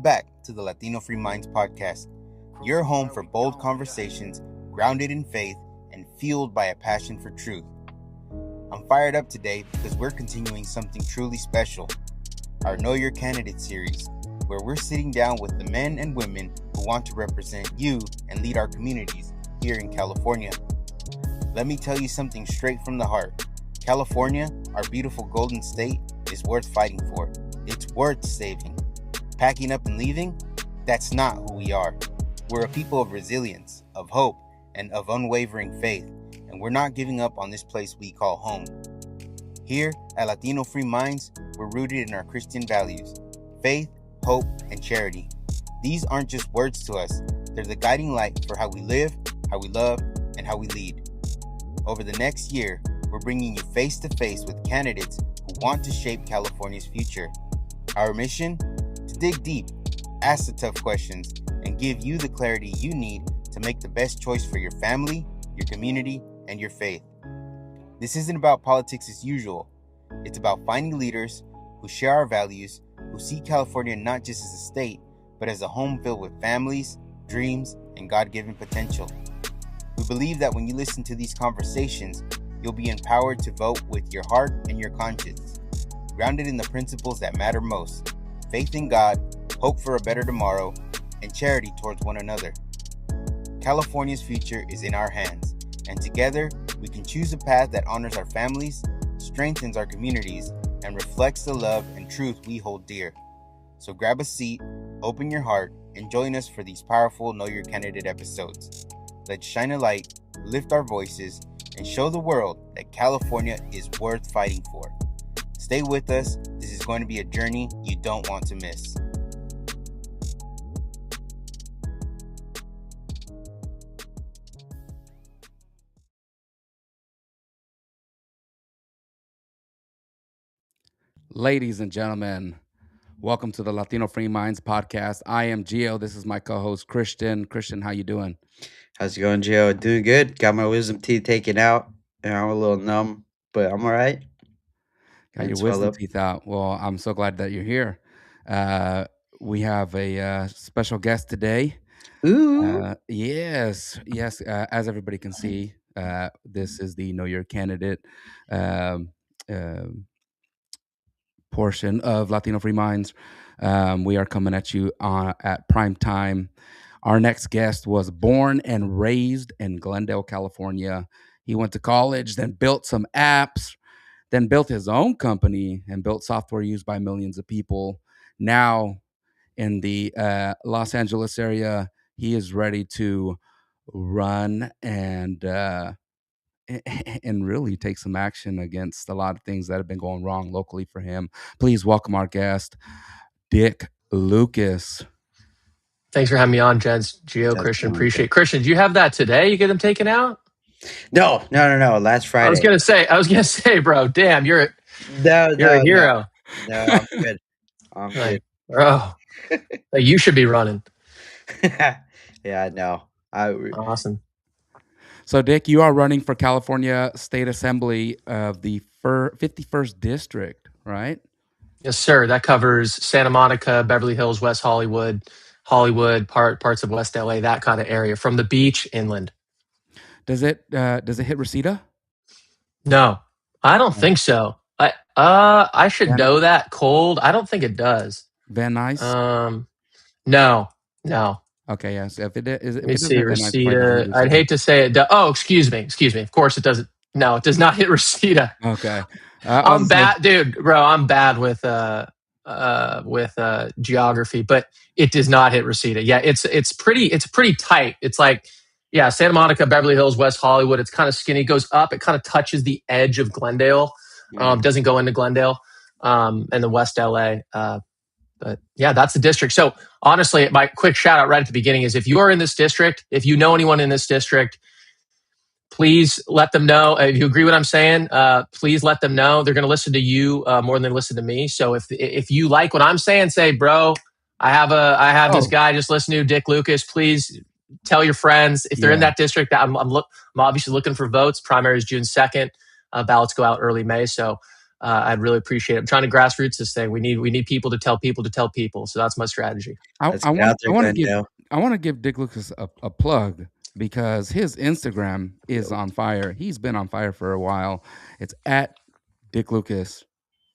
back to the Latino Free Minds podcast, your home for bold conversations grounded in faith and fueled by a passion for truth. I'm fired up today because we're continuing something truly special, our Know Your Candidate series, where we're sitting down with the men and women who want to represent you and lead our communities here in California. Let me tell you something straight from the heart. California, our beautiful golden state, is worth fighting for. It's worth saving. Packing up and leaving? That's not who we are. We're a people of resilience, of hope, and of unwavering faith, and we're not giving up on this place we call home. Here at Latino Free Minds, we're rooted in our Christian values: faith, hope, and charity. These aren't just words to us. They're the guiding light for how we live, how we love, and how we lead. Over the next year, we're bringing you face to face with candidates who want to shape California's future. Our mission? To dig deep, ask the tough questions, and give you the clarity you need to make the best choice for your family, your community, and your faith. This isn't about politics as usual. It's about finding leaders who share our values, who see California not just as a state, but as a home filled with families, dreams, and God-given potential. We believe that when you listen to these conversations, you'll be empowered to vote with your heart and your conscience, grounded in the principles that matter most: faith in God, hope for a better tomorrow, and charity towards one another. California's future is in our hands, and together we can choose a path that honors our families, strengthens our communities, and reflects the love and truth we hold dear. So grab a seat, open your heart, and join us for these powerful Know Your Candidate episodes. Let's shine a light, lift our voices, and show the world that California is worth fighting for. Stay with us. This is going to be a journey you don't want to miss. Ladies and gentlemen, welcome to the Latino Free Minds podcast. I am Gio. This is my co-host, Christian. Christian, how you doing? How's it going, Gio? Doing good. Got my wisdom teeth taken out, and I'm a little numb, but I'm all right. Got your Thanks, wisdom Philip. teeth out. Well, I'm so glad that you're here. We have a special guest today. Ooh. Yes. As everybody can see, this is the Know Your Candidate portion of Latino Free Minds. We are coming at you at prime time. Our next guest was born and raised in Glendale, California. He went to college, then built some apps, then built his own company and built software used by millions of people. Now in the Los Angeles area, he is ready to run and really take some action against a lot of things that have been going wrong locally for him. Please welcome our guest, Dick Lucas. Thanks for having me on, gents. Gio, Christian, appreciate it. Christian, do you have that today? You get them taken out? No. Last Friday. I was gonna say, bro, damn, you're a hero. No, I'm good. I'm good. Bro, you should be running. Yeah, no. Awesome. So, Dick, you are running for California State Assembly of the 51st District, right? Yes, sir. That covers Santa Monica, Beverly Hills, West Hollywood, parts of West LA, that kind of area, from the beach inland. Does it hit Reseda? No, I don't think so. I should know that. Cold. I don't think it does. Van Nuys? No. Okay, yes. If it is, let me see, Reseda. I'd hate to say it. Excuse me. Of course it doesn't. No, it does not hit Reseda. Okay. I'm bad, dude, bro. I'm bad with geography, but it does not hit Reseda. Yeah, it's pretty tight. It's like, yeah, Santa Monica, Beverly Hills, West Hollywood. It's kind of skinny. It goes up. It kind of touches the edge of Glendale. Doesn't go into Glendale, and then West LA. But yeah, that's the district. So honestly, my quick shout out right at the beginning is, if you are in this district, if you know anyone in this district, please let them know. If you agree with what I'm saying, please let them know. They're going to listen to you more than they listen to me. So if you like what I'm saying, say, bro, I have this guy just listen to, Dick Lucas. Please tell your friends. If they're in that district, I'm obviously looking for votes. Primary is June 2nd. Ballots go out early May. So I'd really appreciate it. I'm trying to grassroots this thing. We need people to tell people to tell people. So that's my strategy. Let's get out there, Glendale. I want to give Dick Lucas a plug because his Instagram is on fire. He's been on fire for a while. It's at Dick Lucas,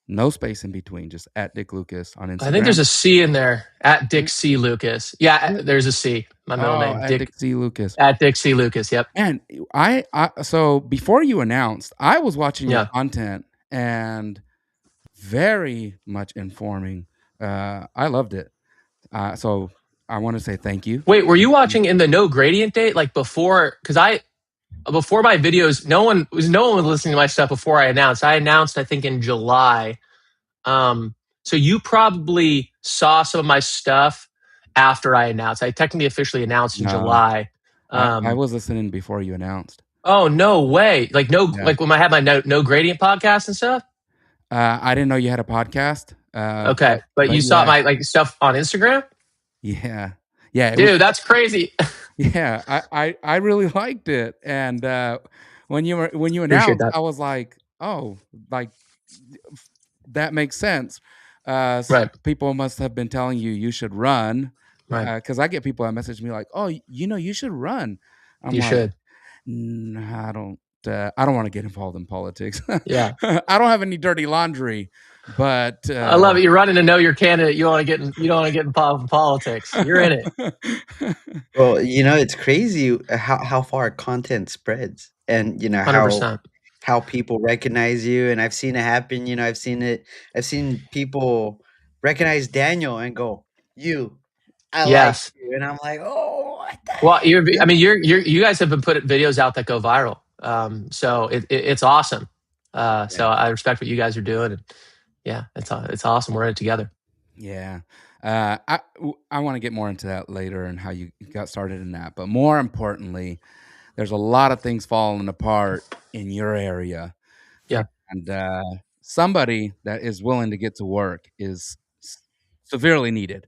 no space in between, just at Dick Lucas on Instagram. I think there's a C in there, at Dick C. Lucas. Yeah, there's a C. My middle name, at Dick C. Lucas. At Dick C. Lucas. Yep. And I so before you announced, I was watching your content and very much informing. I loved it. So I want to say thank you. Wait, were you watching in the no gradient date, like before? Because before my videos, no one was listening to my stuff before I announced. I announced, I think, in July. So you probably saw some of my stuff after I announced. I technically officially announced in July. I was listening before you announced. Oh, no way! Like like when I had my no gradient podcast and stuff. I didn't know you had a podcast. Okay, but you saw my stuff on Instagram. Yeah, dude, that's crazy. Yeah, I really liked it, and when you announced, I was like, oh, like that makes sense. Right. People must have been telling you should run, right? Because I get people that message me like, oh, you should run. You should. I don't want to get involved in politics. Yeah, I don't have any dirty laundry. But I love it. You're running to know your candidate. You don't want to get involved in politics. You're in it. Well, it's crazy how far content spreads, and 100%. how people recognize you. And I've seen it happen. I've seen people recognize Daniel and go, I like you, and I'm like, oh, what the well, heck? you guys have been putting videos out that go viral. So it's awesome. So I respect what you guys are doing. And yeah, it's awesome. We're in it together. Yeah. I want to get more into that later and how you got started in that. But more importantly, there's a lot of things falling apart in your area. Yeah. And somebody that is willing to get to work is severely needed.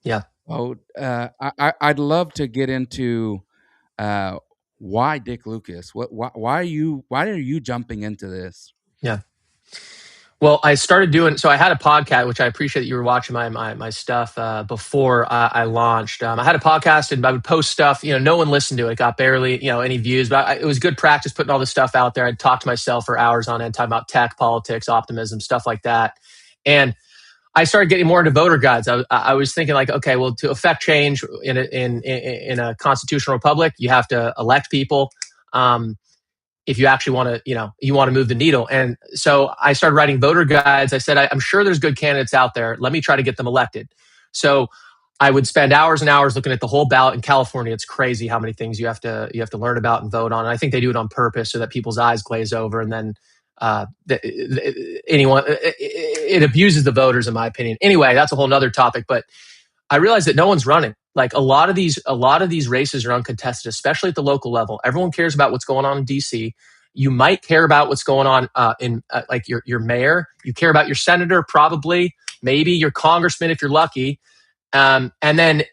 Yeah. So I'd love to get into why Dick Lucas? Why are you jumping into this? Yeah. Well, I started doing, so I had a podcast, which I appreciate that you were watching my stuff before I launched. I had a podcast and I would post stuff, no one listened to it. It got barely, any views, but it was good practice putting all this stuff out there. I'd talk to myself for hours on end, talking about tech, politics, optimism, stuff like that. And I started getting more into voter guides. I was thinking like, okay, well, to affect change in a constitutional republic, you have to elect people. If you actually want to, you want to move the needle. And so I started writing voter guides. I said, I'm sure there's good candidates out there. Let me try to get them elected. So I would spend hours and hours looking at the whole ballot. In California, it's crazy how many things you have to learn about and vote on. And I think they do it on purpose so that people's eyes glaze over, and then it abuses the voters, in my opinion. Anyway, that's a whole nother topic. But I realized that no one's running. Like a lot of these races are uncontested, especially at the local level. Everyone cares about what's going on in DC. You might care about what's going on in like your mayor. You care about your senator, probably, maybe your congressman if you're lucky. And then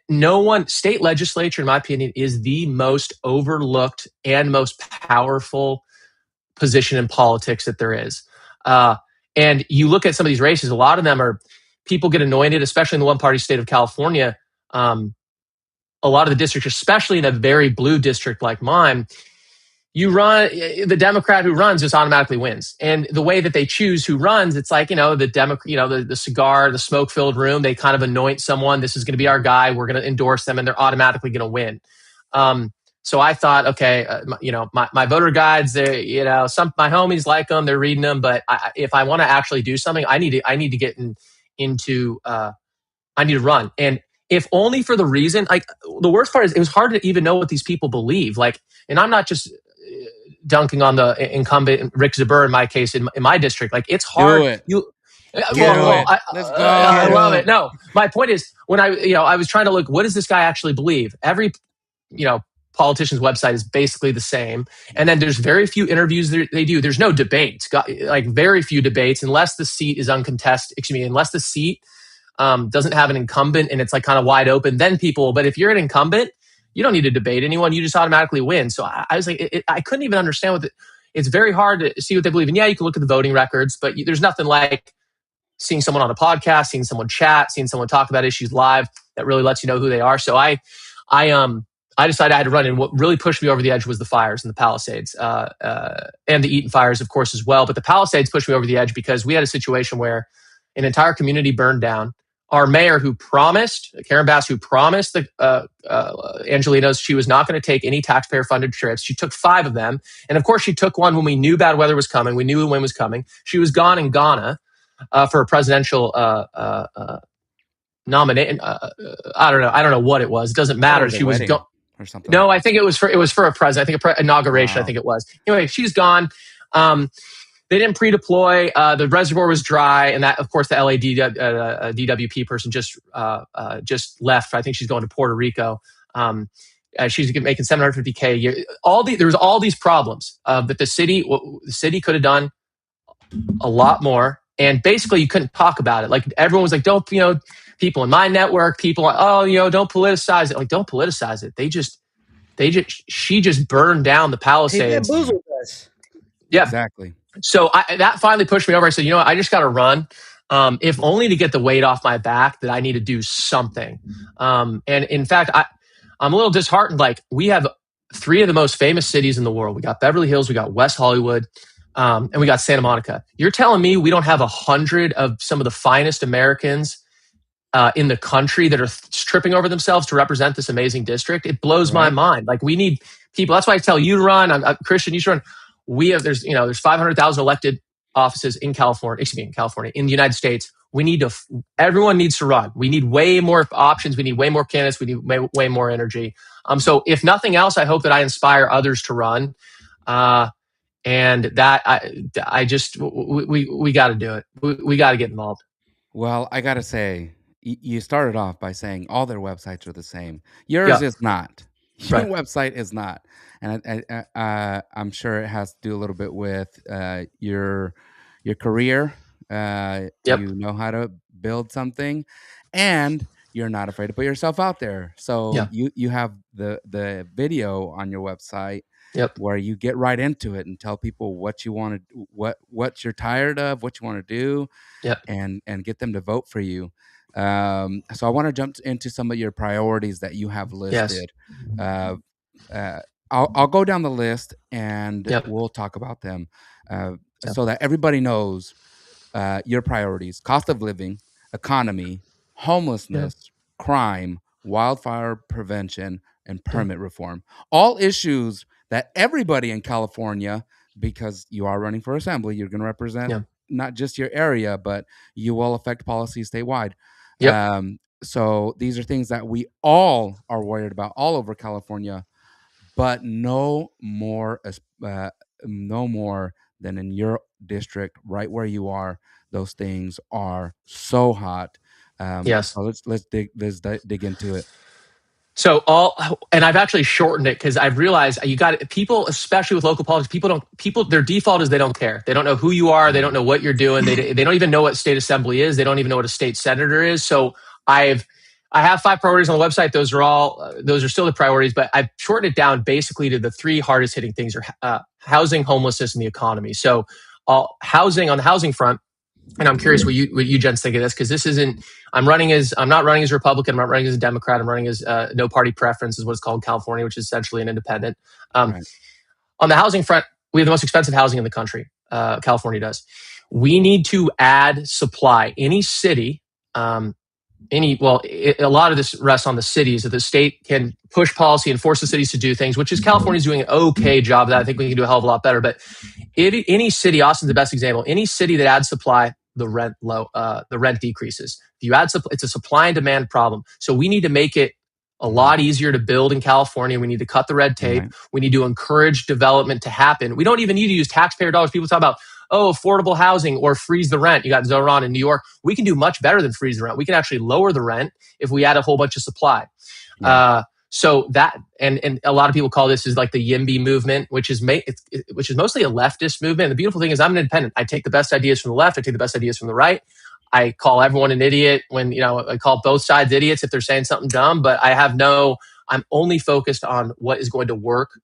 state legislature, in my opinion, is the most overlooked and most powerful position in politics that there is. And you look at some of these races, a lot of them are people get anointed, especially in the one party state of California. A lot of the districts, especially in a very blue district like mine, the Democrat who runs just automatically wins. And the way that they choose who runs, it's like, the cigar, the smoke filled room, they kind of anoint someone. This is going to be our guy. We're going to endorse them and they're automatically going to win. So I thought, okay, my voter guides, my homies like them, they're reading them. But if I want to actually do something, I need to get into I need to run. And if only for the reason, like the worst part is it was hard to even know what these people believe. Like, and I'm not just dunking on the incumbent Rick Zabur in my case, in my district. Like it's hard. Do it. Let's go. I love it. No, my point is when I was trying to look, what does this guy actually believe? Every, politician's website is basically the same. And then there's very few interviews they do. There's no debates, like very few debates, unless the seat is uncontested. Unless the seat doesn't have an incumbent and it's like kind of wide open, then but if you're an incumbent, you don't need to debate anyone. You just automatically win. So I was like, I couldn't even understand it's very hard to see what they believe. And yeah, you can look at the voting records, but there's nothing like seeing someone on a podcast, seeing someone chat, seeing someone talk about issues live that really lets you know who they are. So I decided I had to run. And what really pushed me over the edge was the fires and the Palisades, and the Eaton fires, of course, as well. But the Palisades pushed me over the edge because we had a situation where an entire community burned down. Our mayor, who promised, Karen Bass, who promised the Angelinos she was not going to take any taxpayer-funded trips. She took 5 of them. And of course, she took one when we knew bad weather was coming. We knew the wind was coming. She was gone in Ghana for a presidential nomination. I don't know what it was. It doesn't matter. She was gone. Or something. No, I think it was for a president. I think inauguration. Wow. I think it was. Anyway, she's gone. They didn't pre-deploy. The reservoir was dry, and that, of course, the LA DWP person just left. I think she's going to Puerto Rico. She's making $750K a year. There was all these problems that the city could have done a lot more, and basically you couldn't talk about it. Like everyone was like, "Don't people in my network, people, don't politicize it." Like, don't politicize it. She just burned down the Palisades. He bamboozled us. Yeah, exactly. So that finally pushed me over. I said, I just got to run, if only to get the weight off my back that I need to do something. And in fact, I'm a little disheartened. Like, we have 3 of the most famous cities in the world. We got Beverly Hills, we got West Hollywood, and we got Santa Monica. You're telling me we don't have 100 of some of the finest Americans in the country that are tripping over themselves to represent this amazing district? It blows my mind. Like, we need people. That's why I tell you to run. I'm Christian, you should run. There's 500,000 elected offices in California, in the United States. Everyone needs to run. We need way more options. We need way more candidates. We need way more energy. So if nothing else, I hope that I inspire others to run. And that we got to do it. We got to get involved. Well, I got to say, you started off by saying all their websites are the same. Yours is not. Your website is not. And I'm sure it has to do a little bit with your career. You know how to build something, and you're not afraid to put yourself out there. So you have the video on your website where you get right into it and tell people what you want to, what you're tired of, what you want to do, and get them to vote for you. So I want to jump into some of your priorities that you have listed. I'll go down the list and we'll talk about them so that everybody knows your priorities: cost of living, economy, homelessness, crime, wildfire prevention, and permit reform. All issues that everybody in California, because you are running for assembly, you're going to represent not just your area, but you will affect policy statewide. So these are things that we all are worried about all over California, but no more than in your district, right where you are. Those things are so hot. So let's dig into it. So and I've actually shortened it because I've realized you got people, especially with local politics. Their default is they don't care. They don't know who you are. They don't know what you're doing. They don't even know what state assembly is. They don't even know what a state senator is. So I have 5 priorities on the website. Those are still the priorities, but I've shortened it down basically to the 3 hardest hitting things are housing, homelessness, and the economy. So housing, on the housing front, and I'm curious what you gents think of this, because this isn't. I'm not running as a Republican. I'm not running as a Democrat. I'm running as no party preference, is what it's called in California, which is essentially an independent. On the housing front, we have the most expensive housing in the country. California does. We need to add supply. Any city, a lot of this rests on the cities, that the state can push policy and force the cities to do things, which is California's doing an okay job of that. I think we can do a hell of a lot better. But any city, Austin's the best example. Any city that adds supply, the rent decreases. If you add it's a supply and demand problem. So we need to make it a lot easier to build in California. We need to cut the red tape. We need to encourage development to happen. We don't even need to use taxpayer dollars. People talk about, affordable housing or freeze the rent. You got Zoran in New York. We can do much better than freeze the rent. We can actually lower the rent if we add a whole bunch of supply. So that, and a lot of people call this is like the YIMBY movement, which is mostly a leftist movement. And the beautiful thing is I'm an independent. I take the best ideas from the left. I take the best ideas from the right. I call everyone an idiot when, I call both sides idiots if they're saying something dumb, but I'm only focused on what is going to work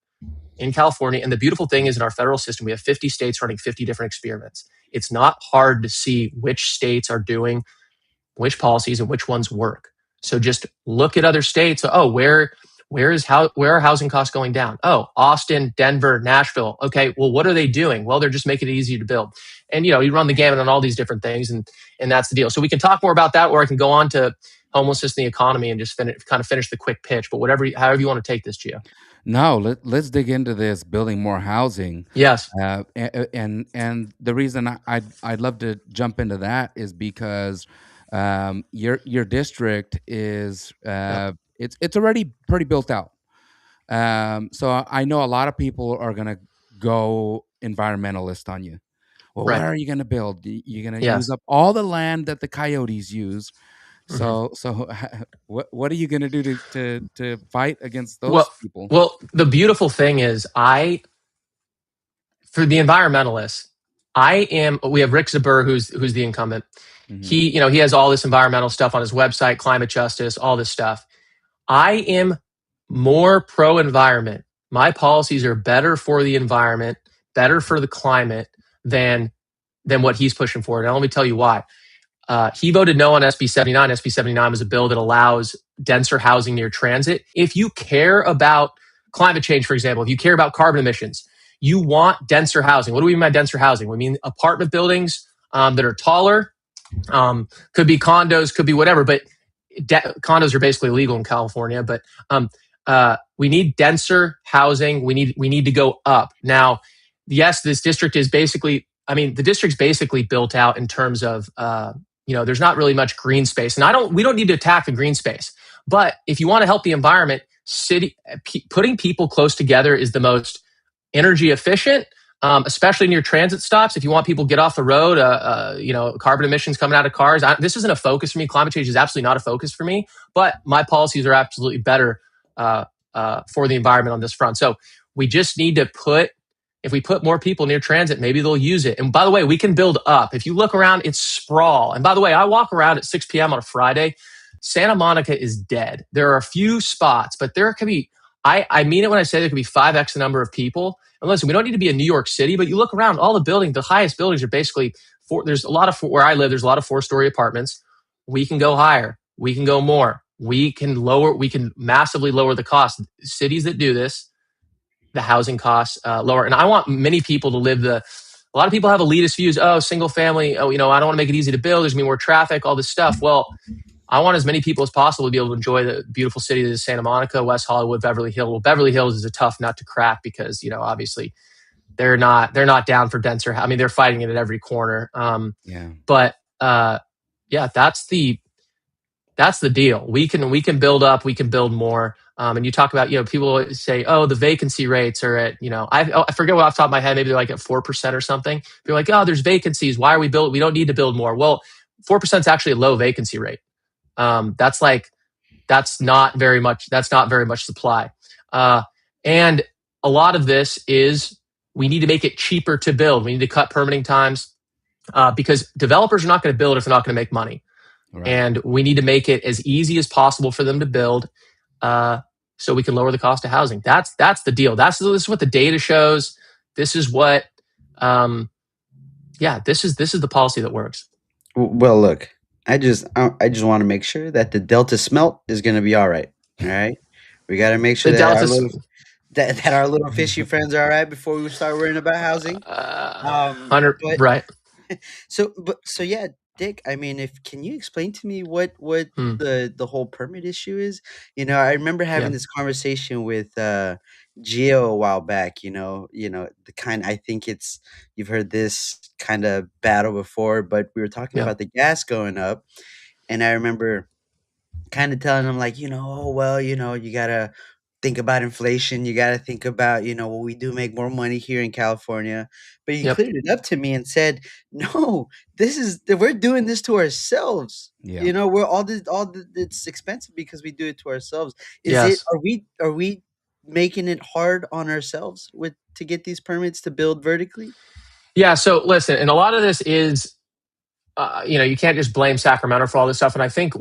in California. And the beautiful thing is in our federal system, we have 50 states running 50 different experiments. It's not hard to see which states are doing which policies and which ones work. So just look at other states. Oh, where are housing costs going down? Oh, Austin, Denver, Nashville. Okay, well, what are they doing? Well, they're just making it easy to build. And you run the gamut on all these different things, and that's the deal. So we can talk more about that, or I can go on to homelessness and the economy and just finish the quick pitch. But however you want to take this, Gio. No, let's dig into this building more housing. Yes. And the reason I'd love to jump into that is because your district is it's already pretty built out. So I know a lot of people are gonna go environmentalist on you. Well, Right. where are you gonna build? You're gonna Yes. use up all the land that the coyotes use. So what are you gonna do to fight against those people? Well, the beautiful thing is for the environmentalists, we have Rick Zaber, who's the incumbent. Mhm. He has all this environmental stuff on his website, climate justice, all this stuff. I am more pro environment. My policies are better for the environment, better for the climate than what he's pushing for. And let me tell you why. He voted no on SB 79. SB 79 was a bill that allows denser housing near transit. If you care about climate change, for example, if you care about carbon emissions, you want denser housing. What do we mean by denser housing? We mean apartment buildings that are taller. Could be condos, could be whatever, but condos are basically illegal in California. But we need denser housing. We need to go up. Now, yes, this district is basically, the district's basically built out in terms of, there's not really much green space. And we don't need to attack the green space. But if you want to help the environment, putting people close together is the most energy efficient, especially near transit stops. If you want people to get off the road, carbon emissions coming out of cars. This isn't a focus for me. Climate change is absolutely not a focus for me, but my policies are absolutely better for the environment on this front. So we just need to if we put more people near transit, maybe they'll use it. And by the way, we can build up. If you look around, it's sprawl. And by the way, I walk around at 6 p.m. on a Friday. Santa Monica is dead. There are a few spots, but there could be, I mean it when I say there could be 5x the number of people. And listen, we don't need to be in New York City, but you look around, all the buildings, the highest buildings are basically there's a lot of, where I live, there's a lot of 4-story apartments. We can go higher. We can go more. We can massively lower the cost. Cities that do this, the housing costs lower. And I want many people to live a lot of people have elitist views. Oh, single family. Oh, I don't want to make it easy to build. There's going to be more traffic, all this stuff. Well, I want as many people as possible to be able to enjoy the beautiful city that is Santa Monica, West Hollywood, Beverly Hills. Well, Beverly Hills is a tough nut to crack because, obviously they're not down for denser. They're fighting it at every corner. But that's the deal. We can build up, we can build more. And you talk about, people say, oh, the vacancy rates are at, I forget what off the top of my head, maybe they're like at 4% or something. They're like, oh, there's vacancies. Why are we building? We don't need to build more. Well, 4% is actually a low vacancy rate. That's not very much supply. And a lot of this is we need to make it cheaper to build. We need to cut permitting times because developers are not going to build if they're not going to make money. Right. And we need to make it as easy as possible for them to build so we can lower the cost of housing. That's the deal. This is what the data shows. This is what, this is the policy that works. Well, look, I just want to make sure that the Delta smelt is going to be all right. All right. We got to make sure that our little fishy friends are all right before we start worrying about housing. Right. So yeah, Dick, can you explain to me what the whole permit issue is? I remember having this conversation with Gio a while back, the kind, I think you've heard this kind of battle before, but we were talking about the gas going up, and I remember kind of telling him like, you gotta think about inflation. You got to think about, we do make more money here in California. But he cleared it up to me and said, no, we're doing this to ourselves. Yeah. We're it's expensive because we do it to ourselves. Are we making it hard on ourselves to get these permits to build vertically? Yeah. So listen, and a lot of this is, you can't just blame Sacramento for all this stuff. And I think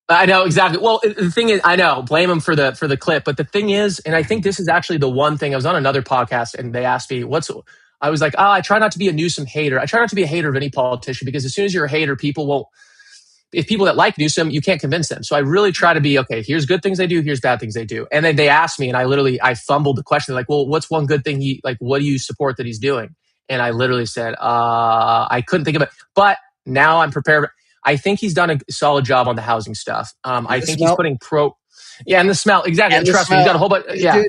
I know exactly. Well, the thing is, I know, blame him for the clip, but the thing is, and I think this is actually the one thing. I was on another podcast, and they asked me, I was like, I try not to be a Newsom hater. I try not to be a hater of any politician, because as soon as you're a hater, people won't. If people that like Newsom, you can't convince them. So I really try to be, okay, here's good things they do, here's bad things they do. And then they asked me, and I fumbled the question. They're like, well, what's one good thing what do you support that he's doing? And I literally said, I couldn't think of it. But now I'm prepared. I think he's done a solid job on the housing stuff. I think he's putting and the smell. Exactly. And trust me, he's got a whole bunch. Yeah.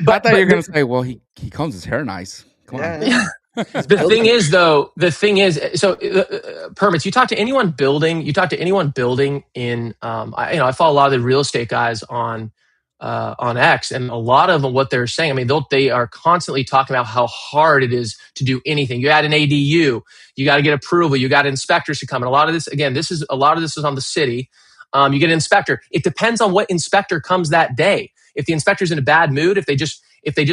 But I thought you were going to say, well, he combs his hair nice. Come on. Yeah. The thing is, so permits. You talk to anyone building in. I follow a lot of the real estate guys on X, and a lot of them, what they're saying. I mean, they are constantly talking about how hard it is to do anything. You add an ADU, you got to get approval. You got inspectors to come, and a lot of this, again, this is on the city. You get an inspector. It depends on what inspector comes that day. If the inspector's in a bad mood, if they just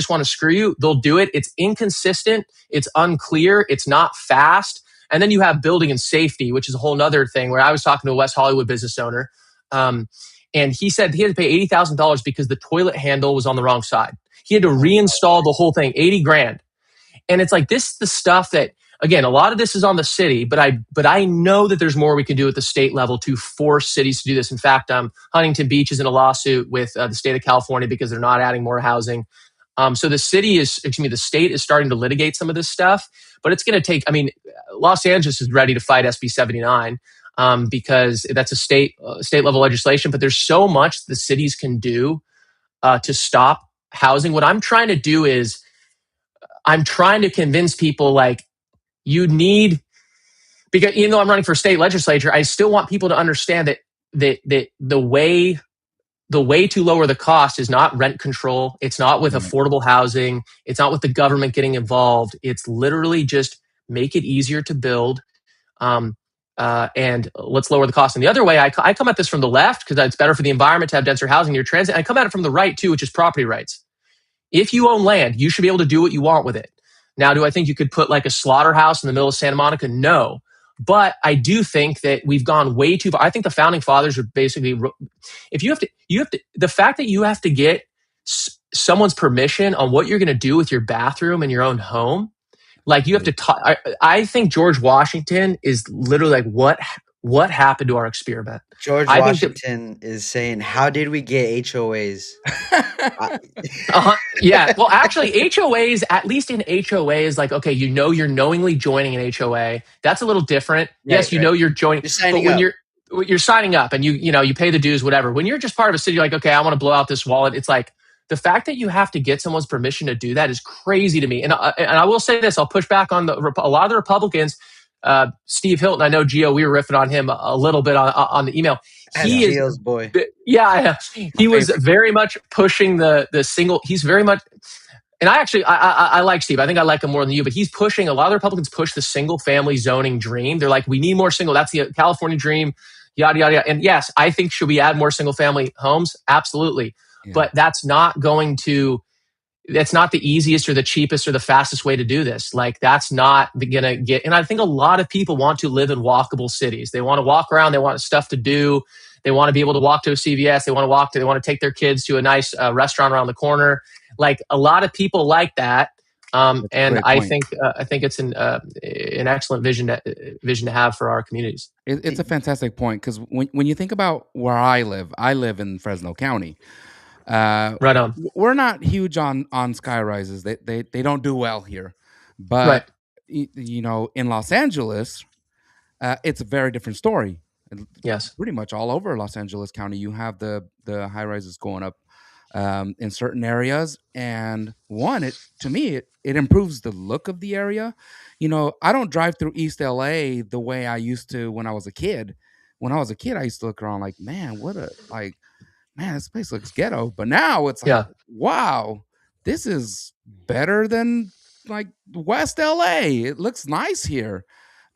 want to screw you, they'll do it. It's inconsistent. It's unclear. It's not fast. And then you have building and safety, which is a whole nother thing, where I was talking to a West Hollywood business owner. And he said he had to pay $80,000 because the toilet handle was on the wrong side. He had to reinstall the whole thing, 80 grand. And it's like, this is the stuff that, again, a lot of this is on the city, but I know that there's more we can do at the state level to force cities to do this. In fact, Huntington Beach is in a lawsuit with the state of California because they're not adding more housing. So the state is starting to litigate some of this stuff, but it's going to take, Los Angeles is ready to fight SB 79 because that's a state level legislation, but there's so much the cities can do to stop housing. What I'm trying to do is I'm trying to convince people, like, you need, because even though I'm running for state legislature, I still want people to understand that the way to lower the cost is not rent control. It's not with affordable housing. It's not with the government getting involved. It's literally just make it easier to build. And let's lower the cost. And the other way, I come at this from the left because it's better for the environment to have denser housing near transit. I come at it from the right too, which is property rights. If you own land, you should be able to do what you want with it. Now, do I think you could put like a slaughterhouse in the middle of Santa Monica? No. But I do think that we've gone way too far. I think the founding fathers are basically, if you have to, the fact that you have to get someone's permission on what you're going to do with your bathroom in your own home, like you have to talk. I think George Washington is literally like, what happened to our experiment? George Washington is saying, how did we get HOAs? Yeah. Well, actually, HOAs, at least in HOAs, like, okay, you're knowingly joining an HOA. That's a little different. Right, yes, you're joining. But when you're signing up and you pay the dues, whatever. When you're just part of a city, you're like, okay, I want to blow out this wallet. It's like, the fact that you have to get someone's permission to do that is crazy to me. And I will say this, I'll push back on a lot of the Republicans. Steve Hilton, I know, Gio, we were riffing on him a little bit on the email. He is Gio's boy. Yeah, he was very much pushing the single. He's very much, and I like Steve. I think I like him more than you, but he's pushing, a lot of the Republicans push the single family zoning dream. They're like, we need more single. That's the California dream, yada, yada, yada. And yes, I think, should we add more single family homes? Absolutely. Yeah. But that's not the easiest or the cheapest or the fastest way to do this. Like, that's not going to get, and I think a lot of people want to live in walkable cities. They want to walk around. They want stuff to do. They want to be able to walk to a CVS. They want to take their kids to a nice restaurant around the corner. Like, a lot of people like that. And I think it's an excellent vision to have for our communities. It's a fantastic point, because when you think about where I live in Fresno County. Right on. We're not huge on sky rises. They don't do well here, but right. In Los Angeles, it's a very different story. Yes, pretty much all over Los Angeles County, you have the high rises going up in certain areas, and to me it improves the look of the area. I don't drive through East LA the way I used to when I was a kid. When I was a kid, I used to look around like, man, this place looks ghetto. But now it's like, wow, this is better than like West LA. It looks nice here.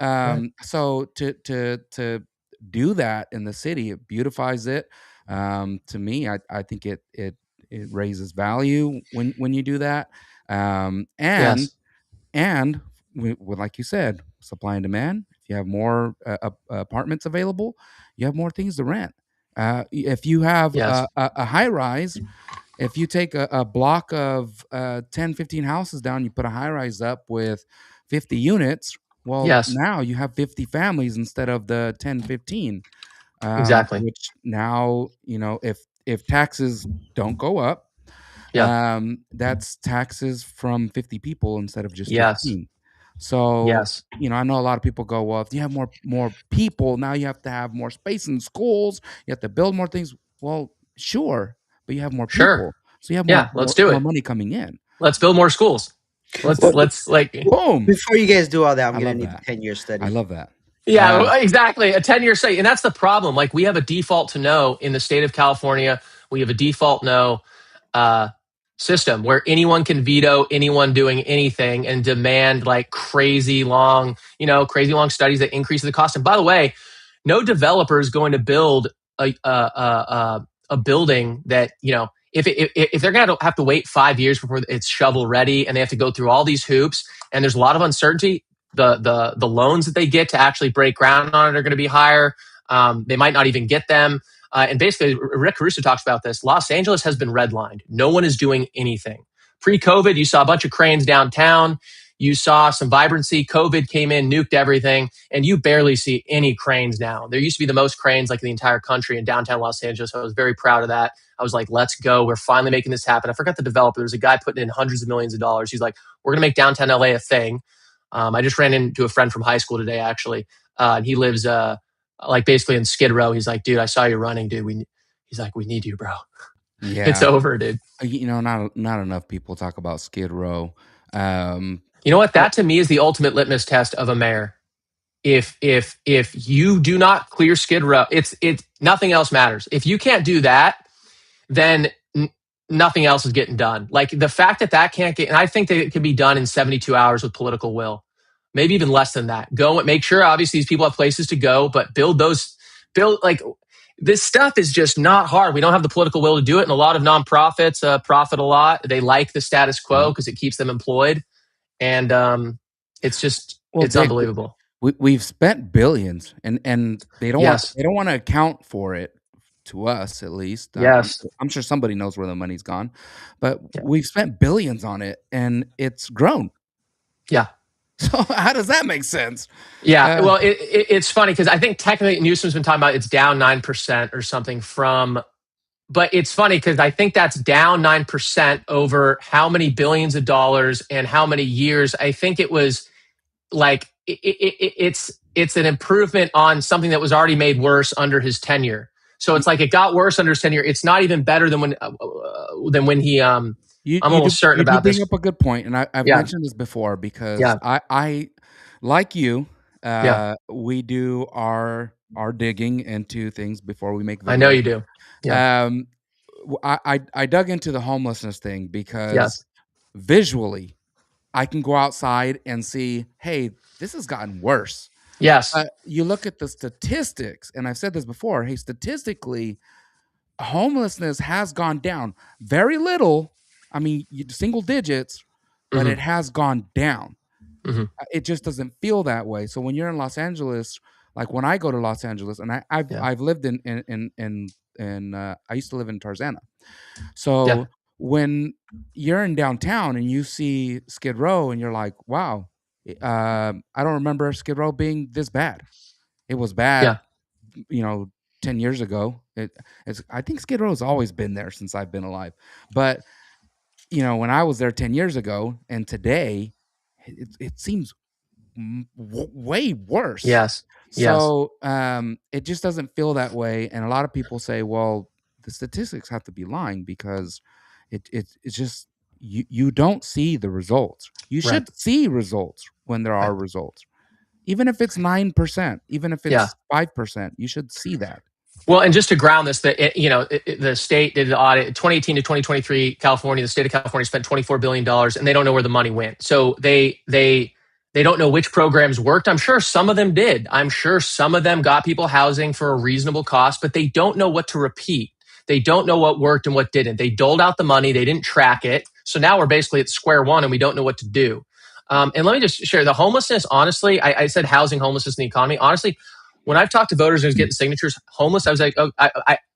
Right. So to do that in the city, it beautifies it. To me, I think it raises value when you do that. And like you said, supply and demand. If you have more apartments available, you have more things to rent. If you have Yes. a high rise, if you take a block of 10, 15 houses down, you put a high rise up with 50 units. Well, Yes. now you have 50 families instead of the 10, 15. Exactly. Which now, if taxes don't go up, that's taxes from 50 people instead of just Yes. 15. So, Yes. I know a lot of people go, well, if you have more people, now you have to have more space in schools. You have to build more things. Well, sure, but you have more Sure. people, so you have Yeah. Let's do more it. money coming in. Let's build more schools. Well, Let's like. Boom. before you guys do all that, I'm I going to love need that. the 10-year study. I love that. Yeah, exactly. A 10-year study. And that's the problem. Like, we have a default to no in the state of California. We have a default no system where anyone can veto anyone doing anything and demand like crazy long studies that increase the cost. And by the way, no developer is going to build a building that, if they're going to have to wait 5 years before it's shovel ready and they have to go through all these hoops and there's a lot of uncertainty, the loans that they get to actually break ground on it are going to be higher. They might not even get them. And basically, Rick Caruso talks about this. Los Angeles has been redlined. No one is doing anything. Pre-COVID, you saw a bunch of cranes downtown. You saw some vibrancy. COVID came in, nuked everything, and you barely see any cranes now. There used to be the most cranes like in the entire country in downtown Los Angeles. So I was very proud of that. I was like, let's go. We're finally making this happen. I forgot the developer. There's a guy putting in hundreds of millions of dollars. He's like, we're going to make downtown LA a thing. I just ran into a friend from high school today, actually. And he lives like basically in Skid Row. He's like, dude, I saw you running, dude. He's like, we need you, bro. Yeah, It's over, dude. Not enough people talk about Skid Row. You know what? That to me is the ultimate litmus test of a mayor. If you do not clear Skid Row, it's nothing else matters. If you can't do that, then nothing else is getting done. Like the fact that can't get, and I think that it could be done in 72 hours with political will, maybe even less than that. Go and make sure, obviously, these people have places to go, but build like this stuff is just not hard. We don't have the political will to do it. And a lot of nonprofits profit a lot. They like the status quo because it keeps them employed. And it's just, it's unbelievable. We've spent billions, and they don't Yes. want to account for it, to us at least. Yes. I'm sure somebody knows where the money's gone, but we've spent billions on it, and it's grown. Yeah. So how does that make sense? Yeah, well, it's funny because I think technically Newsom's been talking about it's down 9% or something from, but it's funny because I think that's down 9% over how many billions of dollars and how many years. I think it was like it's an improvement on something that was already made worse under his tenure. So it's like it got worse under his tenure. It's not even better than when he. I'm almost certain about this. You bring up a good point, and I've mentioned this before because I like you. We do our digging into things before we make videos. I know you do. Yeah. I dug into the homelessness thing because visually, I can go outside and see, hey, this has gotten worse. Yes. You look at the statistics, and I've said this before. Hey, statistically, homelessness has gone down very little. I mean, single digits, but it has gone down. Mm-hmm. It just doesn't feel that way. So when you're in Los Angeles, like when I go to Los Angeles, and I've lived in I used to live in Tarzana. So when you're in downtown and you see Skid Row, and you're like, wow, I don't remember Skid Row being this bad. It was bad, 10 years ago. I think Skid Row has always been there since I've been alive. But, when I was there 10 years ago and today, it seems way worse. Yes. So it just doesn't feel that way. And a lot of people say, well, the statistics have to be lying because it's just you don't see the results. You should see results when there are results. Even if it's 9%, even if it's 5%, you should see that. Well, and just to ground this, the state did the audit 2018 to 2023. California, the state of California spent $24 billion, and they don't know where the money went. So they don't know which programs worked. I'm sure some of them did. I'm sure some of them got people housing for a reasonable cost, but they don't know what to repeat. They don't know what worked and what didn't. They doled out the money. They didn't track it. So now we're basically at square one, and we don't know what to do. And let me just share the homelessness. Honestly, I said housing, homelessness, and the economy. Honestly, when I've talked to voters who's getting signatures, homeless, I was like, oh,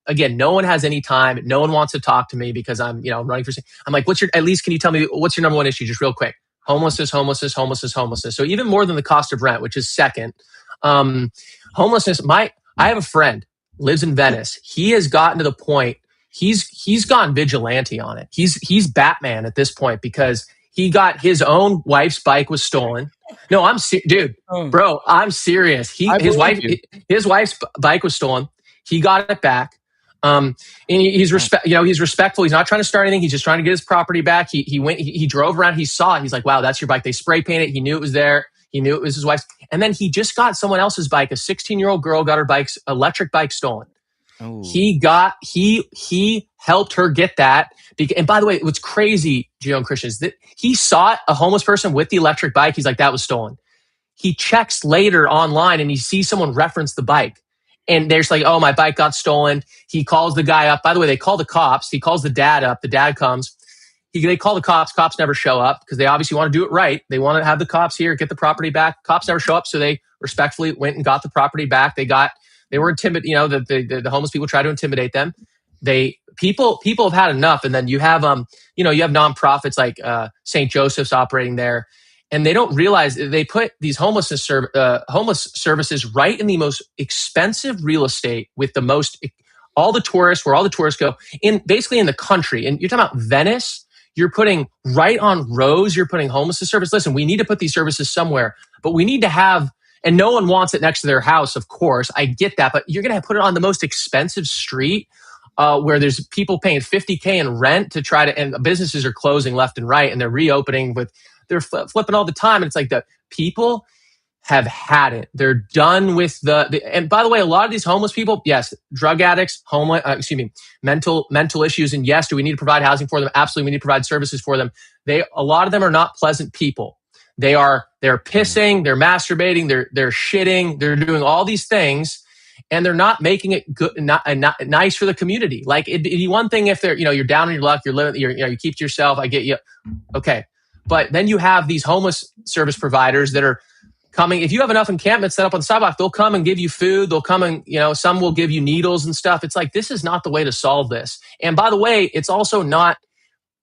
again, no one has any time. No one wants to talk to me because I'm running for. I'm like, at least can you tell me what's your number one issue? Just real quick. Homelessness. So even more than the cost of rent, which is second. Homelessness. I have a friend lives in Venice. He has gotten to the point. He's gone vigilante on it. He's Batman at this point because he got his own wife's bike was stolen. No, dude, bro, I'm serious. His wife's bike was stolen. He got it back. And he's respectful. He's not trying to start anything. He's just trying to get his property back. He drove around. He saw it. He's like, wow, that's your bike. They spray painted it. He knew it was there. He knew it was his wife's. And then he just got someone else's bike. A 16-year-old girl got her electric bike stolen. Oh. He helped her get that. And by the way, what's crazy, Gio and Christian, is that he saw a homeless person with the electric bike. He's like, that was stolen. He checks later online and he sees someone reference the bike. And they're just like, oh, my bike got stolen. He calls the guy up. By the way, they call the cops. He calls the dad up. The dad comes. They call the cops. Cops never show up because they obviously want to do it right. They want to have the cops here, get the property back. Cops never show up. So they respectfully went and got the property back. They were intimidated. The homeless people try to intimidate them. People have had enough. And then you have you have nonprofits like St. Joseph's operating there. And they don't realize they put these homeless services right in the most expensive real estate with where all the tourists go basically in the country. And you're talking about Venice. You're putting right on rows. You're putting homeless service. Listen, we need to put these services somewhere, but we need to have, and no one wants it next to their house. Of course, I get that, but you're going to put it on the most expensive street where there's people paying $50K in rent and businesses are closing left and right, and they're reopening they're flipping all the time. And it's like the people have had it. They're done with and by the way, a lot of these homeless people, yes, drug addicts, mental issues. And yes, do we need to provide housing for them? Absolutely. We need to provide services for them. A lot of them are not pleasant people. They're pissing, they're masturbating, they're shitting, they're doing all these things, and they're not making it good, not nice for the community. Like it'd be one thing if you're down on your luck, you're living, you keep to yourself. I get you. Okay. But then you have these homeless service providers that are coming. If you have enough encampments set up on the sidewalk, they'll come and give you food. They'll come and, some will give you needles and stuff. It's like, this is not the way to solve this. And by the way, it's also not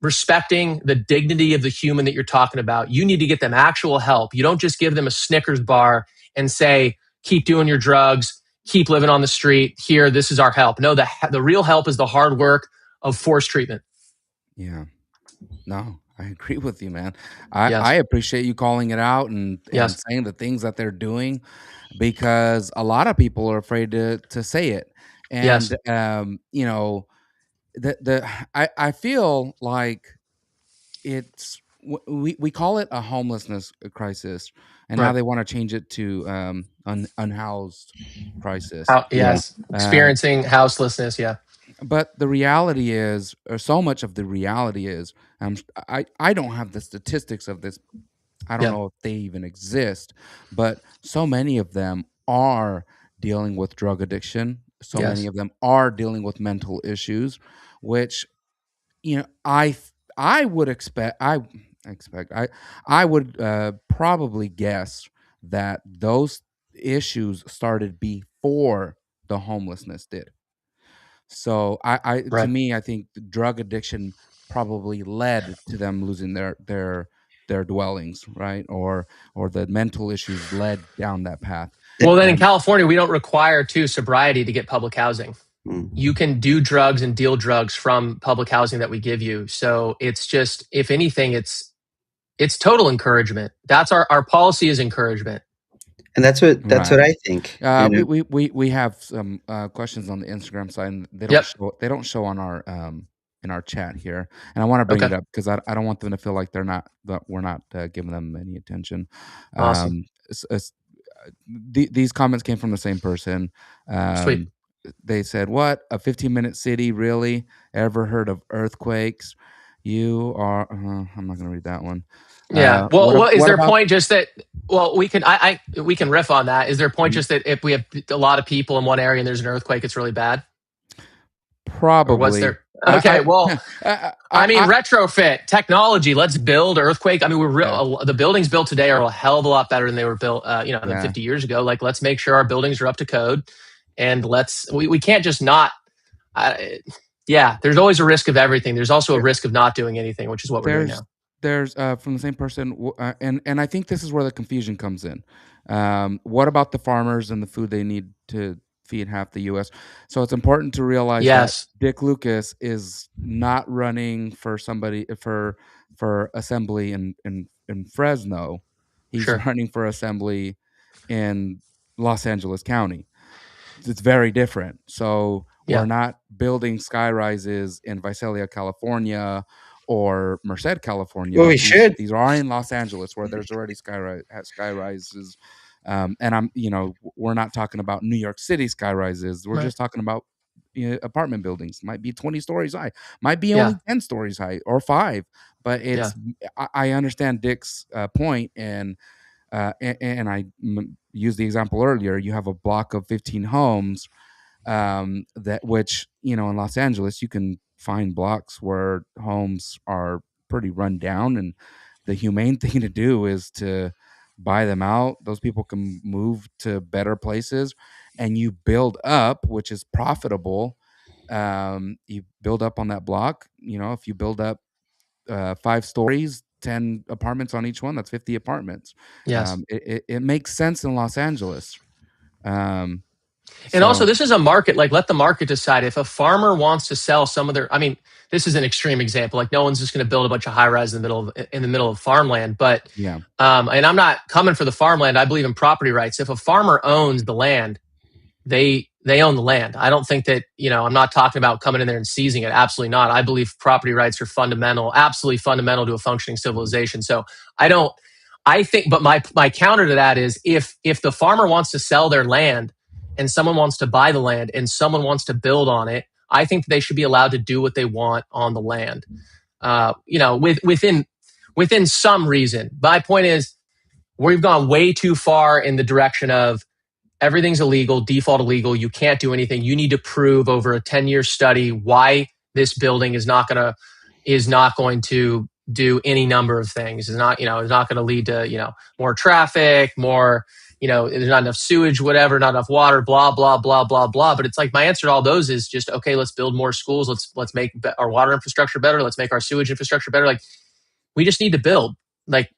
respecting the dignity of the human that you're talking about. You need to get them actual help. You don't just give them a Snickers bar and say, keep doing your drugs, keep living on the street. Here, this is our help. No, the real help is the hard work of forced treatment. Yeah. No, I agree with you, man. I appreciate you calling it out and saying the things that they're doing, because a lot of people are afraid to say it. And I feel like it's we call it a homelessness crisis, and now they want to change it to unhoused crisis. Experiencing houselessness. Yeah. But the reality is, or so much of the reality is, I don't have the statistics of this. I don't know if they even exist, but so many of them are dealing with drug addiction. So many of them are dealing with mental issues, which, I would expect. I would probably guess that those issues started before the homelessness did. So to me, I think the drug addiction probably led to them losing their dwellings, right? Or the mental issues led down that path. Well, then in California, we don't require sobriety to get public housing. You can do drugs and deal drugs from public housing that we give you. So it's just, if anything, it's total encouragement. That's our policy is encouragement. And that's what I think. We have some questions on the Instagram side, and they don't show on our in our chat here. And I want to bring it up because I don't want them to feel like we're not giving them any attention. Awesome. These comments came from the same person. Sweet. They said, "What, a 15-minute city? Really? Ever heard of earthquakes? You are." I'm not going to read that one. Yeah. Is there a point just that? Well, we can riff on that. Is there a point just that if we have a lot of people in one area and there's an earthquake, it's really bad? Probably. Okay, well, I mean, retrofit technology. Let's build earthquake. I mean, the buildings built today are a hell of a lot better than they were built, than 50 years ago. Like, let's make sure our buildings are up to code, and we can't just not. There's always a risk of everything. There's also a risk of not doing anything, which is what we're doing now. There's from the same person, and I think this is where the confusion comes in. What about the farmers and the food they need to feed half the U.S.? So it's important to realize that Dick Lucas is not running for somebody for assembly in Fresno. He's running for assembly in Los Angeles County. It's very different. So we're not building sky rises in Visalia, California, or Merced, California. Well, we should. These are in Los Angeles, where there's already sky rises. And we're not talking about New York City sky rises. We're just talking about apartment buildings. Might be 20 stories high. Might be only 10 stories high or 5. But it's. I understand Dick's point, and I used the example earlier. You have a block of 15 homes, which in Los Angeles you can find blocks where homes are pretty run down, and the humane thing to do is to buy them out. Those people can move to better places, and you build up, which is profitable. You build up on that block. If you build up 5 stories, 10 apartments on each one, that's 50 apartments. Yes. It makes sense in Los Angeles. And also, this is a market. Like, let the market decide. If a farmer wants to sell some of their, I mean, this is an extreme example. Like, no one's just going to build a bunch of high rise in the middle of farmland. But and I'm not coming for the farmland. I believe in property rights. If a farmer owns the land, they own the land. I don't think that, I'm not talking about coming in there and seizing it. Absolutely not. I believe property rights are fundamental, absolutely fundamental to a functioning civilization. So I think, but my counter to that is if the farmer wants to sell their land and someone wants to buy the land and someone wants to build on it, I think they should be allowed to do what they want on the land, within some reason. My point is, we've gone way too far in the direction of everything's illegal, default illegal. You can't do anything. You need to prove over a 10-year study why this building is not going to do any number of things. It's not going to lead to, more traffic, more, there's not enough sewage, whatever, not enough water, blah, blah, blah, blah, blah. But it's like, my answer to all those is just, okay, let's build more schools. Let's make our water infrastructure better. Let's make our sewage infrastructure better. Like, we just need to build. Like,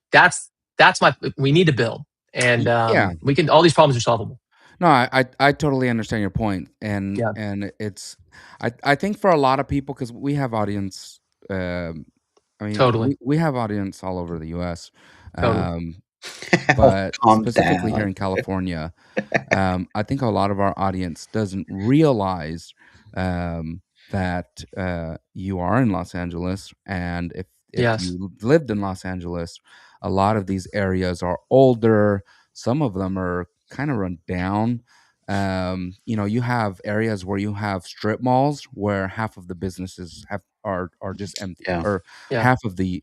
we need to build. And we can, all these problems are solvable. No, I totally understand your point, and it's I think for a lot of people, because we have audience, we have audience all over the U.S., but specifically here in California, I think a lot of our audience doesn't realize that you are in Los Angeles, and if you lived in Los Angeles, a lot of these areas are older. Some of them are kind of run down. You have areas where you have strip malls where half of the businesses are just empty, or half of the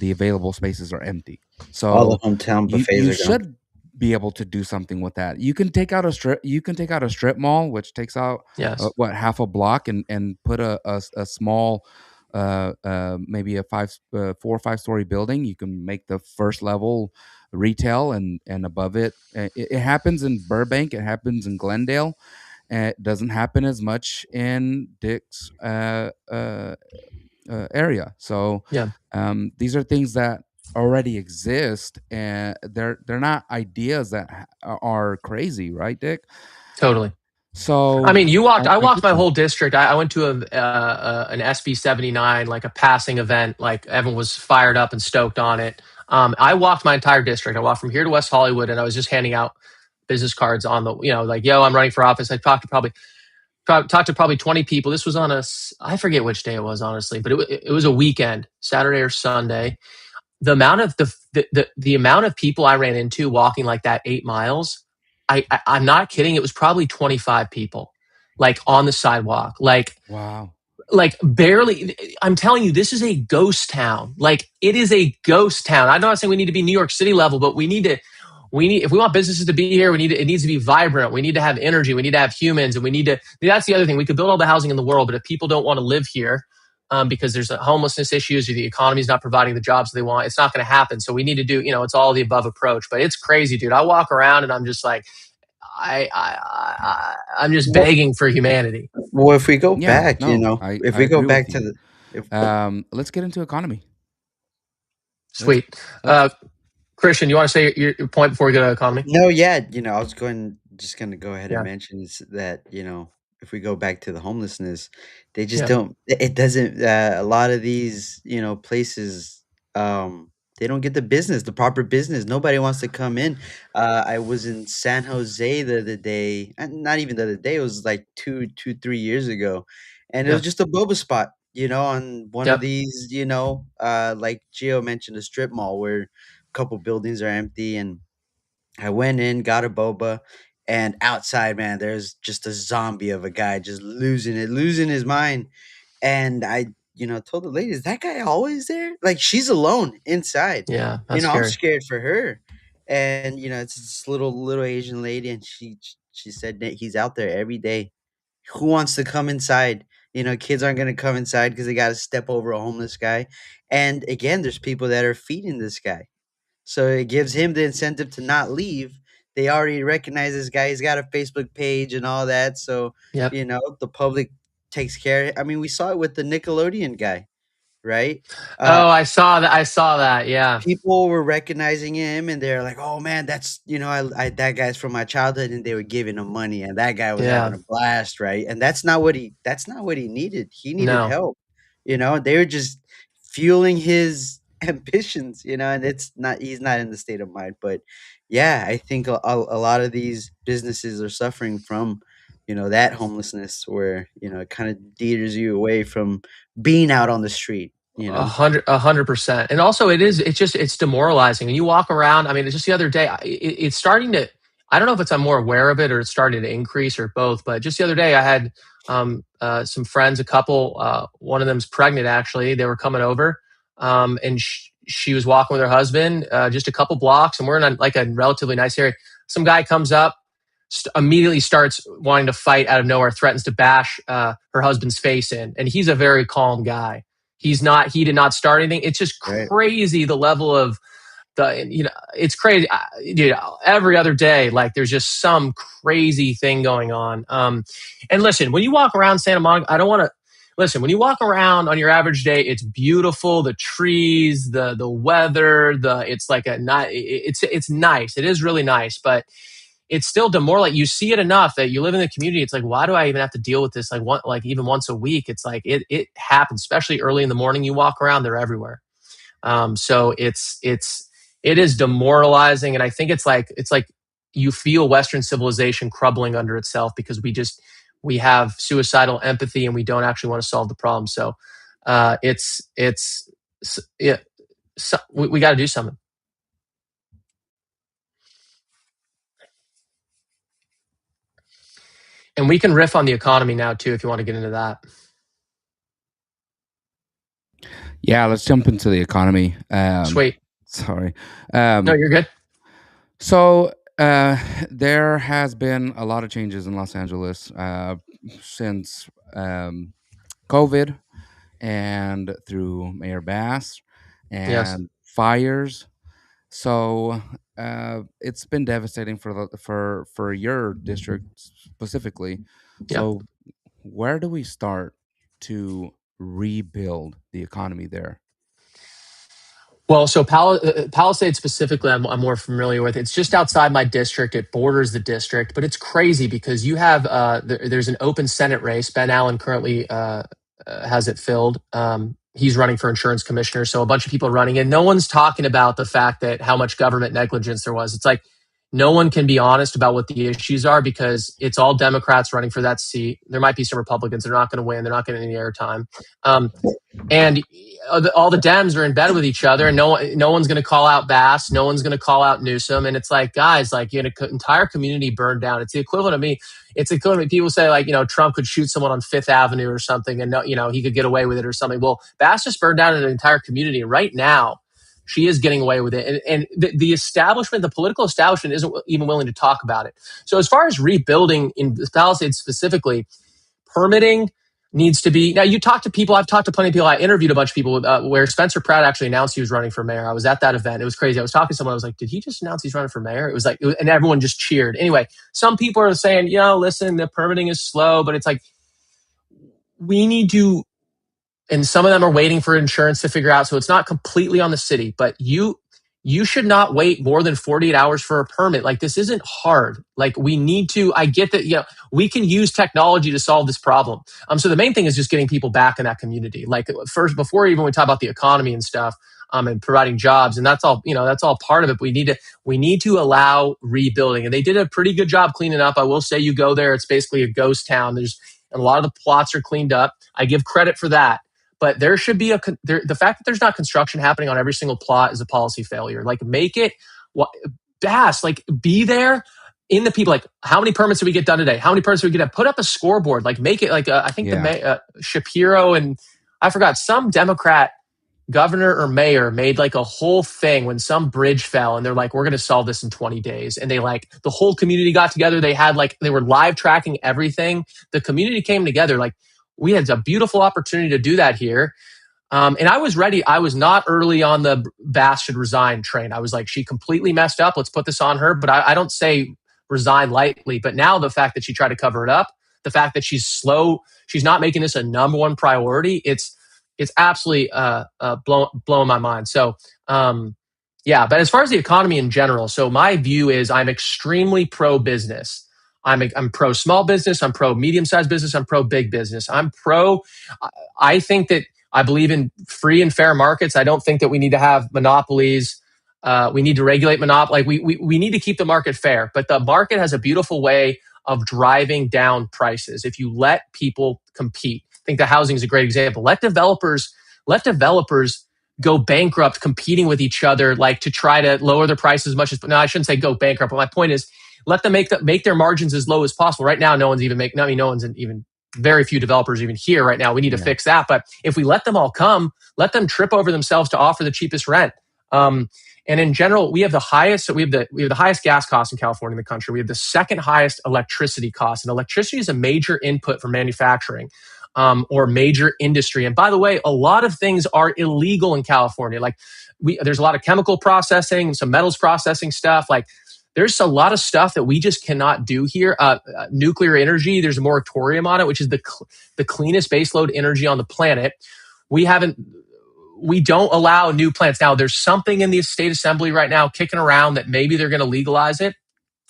available spaces are empty. So all the hometown buffets you should be able to do something with that. You can take out a strip mall, which takes out half a block, and put a small maybe a 4 or 5 story building. You can make the first level retail, and above it, it happens in Burbank, it happens in Glendale, and it doesn't happen as much in Dick's area. So these are things that already exist, and they're not ideas that are crazy, right, Dick? Totally. So I mean, I walked my whole district. I went to an SB 79, like a passing event. Like, everyone was fired up and stoked on it. I walked my entire district. I walked from here to West Hollywood, and I was just handing out business cards on the, like, yo, I'm running for office. I talked to probably 20 people. This was on I forget which day it was, honestly, but it was a weekend, Saturday or Sunday. The amount of the amount of people I ran into walking like that 8 miles, I'm not kidding. It was probably 25 people, like, on the sidewalk. Like, wow. Like, barely. I'm telling you, this is a ghost town. Like, it is a ghost town. I'm not saying we need to be New York City level, but we need to if we want businesses to be here, it needs to be vibrant. We need to have energy. We need to have humans, and that's the other thing. We could build all the housing in the world, but if people don't want to live here, because there's homelessness issues or the economy is not providing the jobs they want, it's not going to happen. So we need to do, it's all the above approach. But it's crazy, dude. I walk around and I'm just like, I'm just begging for humanity. Well, if we go back, if we go back to let's get into economy. Sweet. Christian, you want to say your point before we go to economy? No, yeah, I was just going to go ahead and mention that, if we go back to the homelessness, they just don't, it doesn't, a lot of these, places, they don't get the proper business. Nobody wants to come in. I was in San Jose the other day, not even the other day, it was like 3 years ago. And it was just a boba spot, on one of these, like Gio mentioned, a strip mall where a couple buildings are empty. And I went in, got a boba, and outside, man, there's just a zombie of a guy just losing his mind. And I, told the lady, "Is that guy always there?" Like, she's alone inside. Yeah, that's I'm scary. scared for her. And it's this little Asian lady, and she said that he's out there every day. Who wants to come inside? Kids aren't gonna come inside because they got to step over a homeless guy. And again, there's people that are feeding this guy. So it gives him the incentive to not leave. They already recognize this guy. He's got a Facebook page and all that. So, the public takes care. I mean, we saw it with the Nickelodeon guy, right? I saw that. Yeah. People were recognizing him and they're like, "Oh man, that's, that guy's from my childhood," and they were giving him money and that guy was having a blast, right? And that's not what he needed. He needed help. They were just fueling his ambitions, and he's not in the state of mind. But yeah, I think a lot of these businesses are suffering from, that homelessness where, it kind of deters you away from being out on the street. 100%. And also it's demoralizing. When you walk around, I mean, it's just the other day, it's starting to, I don't know if I'm more aware of it or it's starting to increase or both, but just the other day I had some friends, a couple, one of them's pregnant actually. They were coming over and she was walking with her husband just a couple blocks, and we're in a relatively nice area. Some guy comes up, immediately starts wanting to fight out of nowhere, threatens to bash her husband's face in. And he's a very calm guy. He did not start anything. It's just crazy the level of it's crazy. Dude, every other day, like there's just some crazy thing going on. And listen, when you walk around Santa Monica, when you walk around on your average day, it's beautiful. The trees, the weather, it's like it's nice. It is really nice, but it's still demoralizing. You see it enough that you live in the community. It's like, why do I even have to deal with this? Like even once a week, it's like it happens, especially early in the morning. You walk around, they're everywhere. So it is demoralizing. And I think it's like you feel Western civilization crumbling under itself because we have suicidal empathy and we don't actually want to solve the problem. So we got to do something. And we can riff on the economy now too, if you want to get into that. Yeah, let's jump into the economy. Sweet. Sorry. No, you're good. So there has been a lot of changes in Los Angeles since COVID and through Mayor Bass and fires. So it's been devastating for your district specifically. So where do we start to rebuild the economy there? Well, so Palisades specifically, I'm more familiar with. It's just outside my district. It borders the district, but it's crazy because you have there's an open Senate race. Ben Allen currently has it filled. He's running for insurance commissioner, so a bunch of people running, and no one's talking about the fact that how much government negligence there was. It's like no one can be honest about what the issues are because it's all Democrats running for that seat. There might be some Republicans. They're not going to win. They're not getting any airtime. And all the Dems are in bed with each other, and no one's going to call out Bass. No one's going to call out Newsom. And it's like, guys, like an entire community burned down. It's the equivalent of me. It's the equivalent of people say like, Trump could shoot someone on Fifth Avenue or something and he could get away with it or something. Well, Bass just burned down an entire community. And right now, She is getting away with it. And the establishment, the political establishment, isn't even willing to talk about it. So as far as rebuilding in the Palisades specifically, permitting needs to be. Now, you talk to people. I've talked to plenty of people. I interviewed a bunch of people where Spencer Pratt actually announced he was running for mayor. I was at that event. It was crazy. I was talking to someone. I was like, did he just announce he's running for mayor? It was like, and everyone just cheered. Anyway, some people are saying, listen, the permitting is slow, but it's like, we need to, and some of them are waiting for insurance to figure out. So it's not completely on the city, but you should not wait more than 48 hours for a permit. Like, this isn't hard. Like, we need to, I get that, we can use technology to solve this problem. So the main thing is just getting people back in that community. Like, first, before even we talk about the economy and stuff, and providing jobs, and that's all, that's all part of it. We need to allow rebuilding. And they did a pretty good job cleaning up. I will say, you go there, it's basically a ghost town. And a lot of the plots are cleaned up. I give credit for that. But there should be the fact that there's not construction happening on every single plot is a policy failure. Like, make it fast. Like, be there in the people. Like, how many permits did we get done today? How many permits did we get done? Put up a scoreboard. Like, make it like I think Shapiro and I forgot, some Democrat governor or mayor made like a whole thing when some bridge fell, and they're like, we're going to solve this in 20 days. And they the whole community got together. They had they were live tracking everything. The community came together. Like, we had a beautiful opportunity to do that here. And I was ready. I was not early on the Bass should resign train. I was like, she completely messed up. Let's put this on her. But I don't say resign lightly. But now the fact that she tried to cover it up, the fact that she's slow, she's not making this a number one priority. It's absolutely blowing my mind. So, but as far as the economy in general, so my view is I'm extremely pro business. I'm pro small business. I'm pro medium-sized business. I'm pro big business. I think that I believe in free and fair markets. I don't think that we need to have monopolies. We need to regulate monopoly. We need to keep the market fair, but the market has a beautiful way of driving down prices if you let people compete. I think the housing is a great example. Let developers go bankrupt competing with each other, like to try to lower their prices as much as. No, I shouldn't say go bankrupt, but my point is, let them make their margins as low as possible. Right now, no one's even very few developers even here right now. We need to fix that. But if we let them all come, let them trip over themselves to offer the cheapest rent. And in general, we have the highest gas costs in California in the country. We have the second highest electricity costs, and electricity is a major input for manufacturing or major industry. And by the way, a lot of things are illegal in California. Like there's a lot of chemical processing, some metals processing stuff. Like, there's a lot of stuff that we just cannot do here. Nuclear energy, there's a moratorium on it, which is the cleanest baseload energy on the planet. We don't allow new plants. Now, there's something in the state assembly right now kicking around that maybe they're going to legalize it.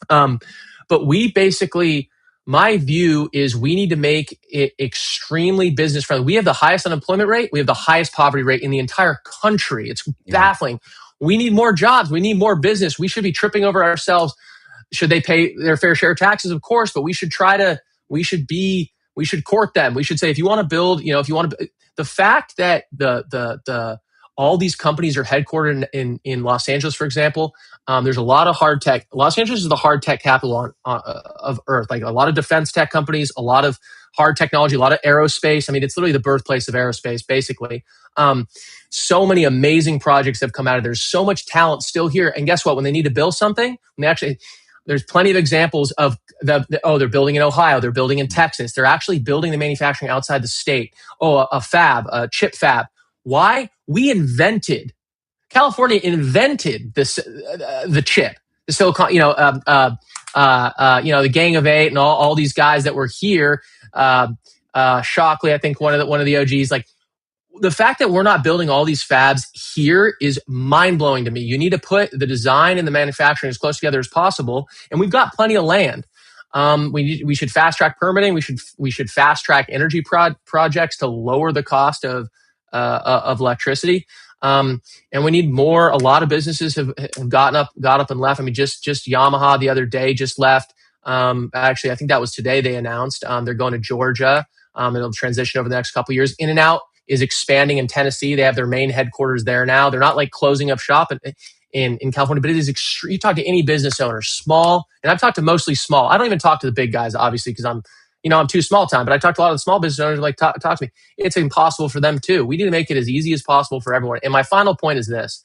But we basically, my view is we need to make it extremely business friendly. We have the highest unemployment rate. We have the highest poverty rate in the entire country. It's baffling. We need more jobs. We need more business. We should be tripping over ourselves. Should they pay their fair share of taxes? Of course, but we should court them. We should say, if you want to build, the fact that all these companies are headquartered in Los Angeles, for example, there's a lot of hard tech. Los Angeles is the hard tech capital of Earth. Like, a lot of defense tech companies, a lot of hard technology, a lot of aerospace. I mean, it's literally the birthplace of aerospace, basically. So many amazing projects have come out of there. There's so much talent still here. And guess what? When they need to build something, there's plenty of examples of they're building in Ohio, they're building in Texas. They're actually building the manufacturing outside the state. A chip fab. Why? California invented this, the chip, the silicon, the Gang of Eight and all these guys that were here. Shockley, I think one of the OGs, like, the fact that we're not building all these fabs here is mind-blowing to me. You need to put the design and the manufacturing as close together as possible, and we've got plenty of land. We should fast-track permitting. We should fast-track energy projects to lower the cost of electricity. And we need more. A lot of businesses have got up and left. I mean, just Yamaha the other day just left. Actually, I think that was today they announced they're going to Georgia. It'll transition over the next couple of years. In-N-Out is expanding in Tennessee. They have their main headquarters there now. They're not like closing up shop in California, but it is extreme. You talk to any business owner, small, and I've talked to mostly small. I don't even talk to the big guys, obviously, because I'm too small time, but I talked to a lot of the small business owners, like, talk to me. It's impossible for them too. We need to make it as easy as possible for everyone. And my final point is this.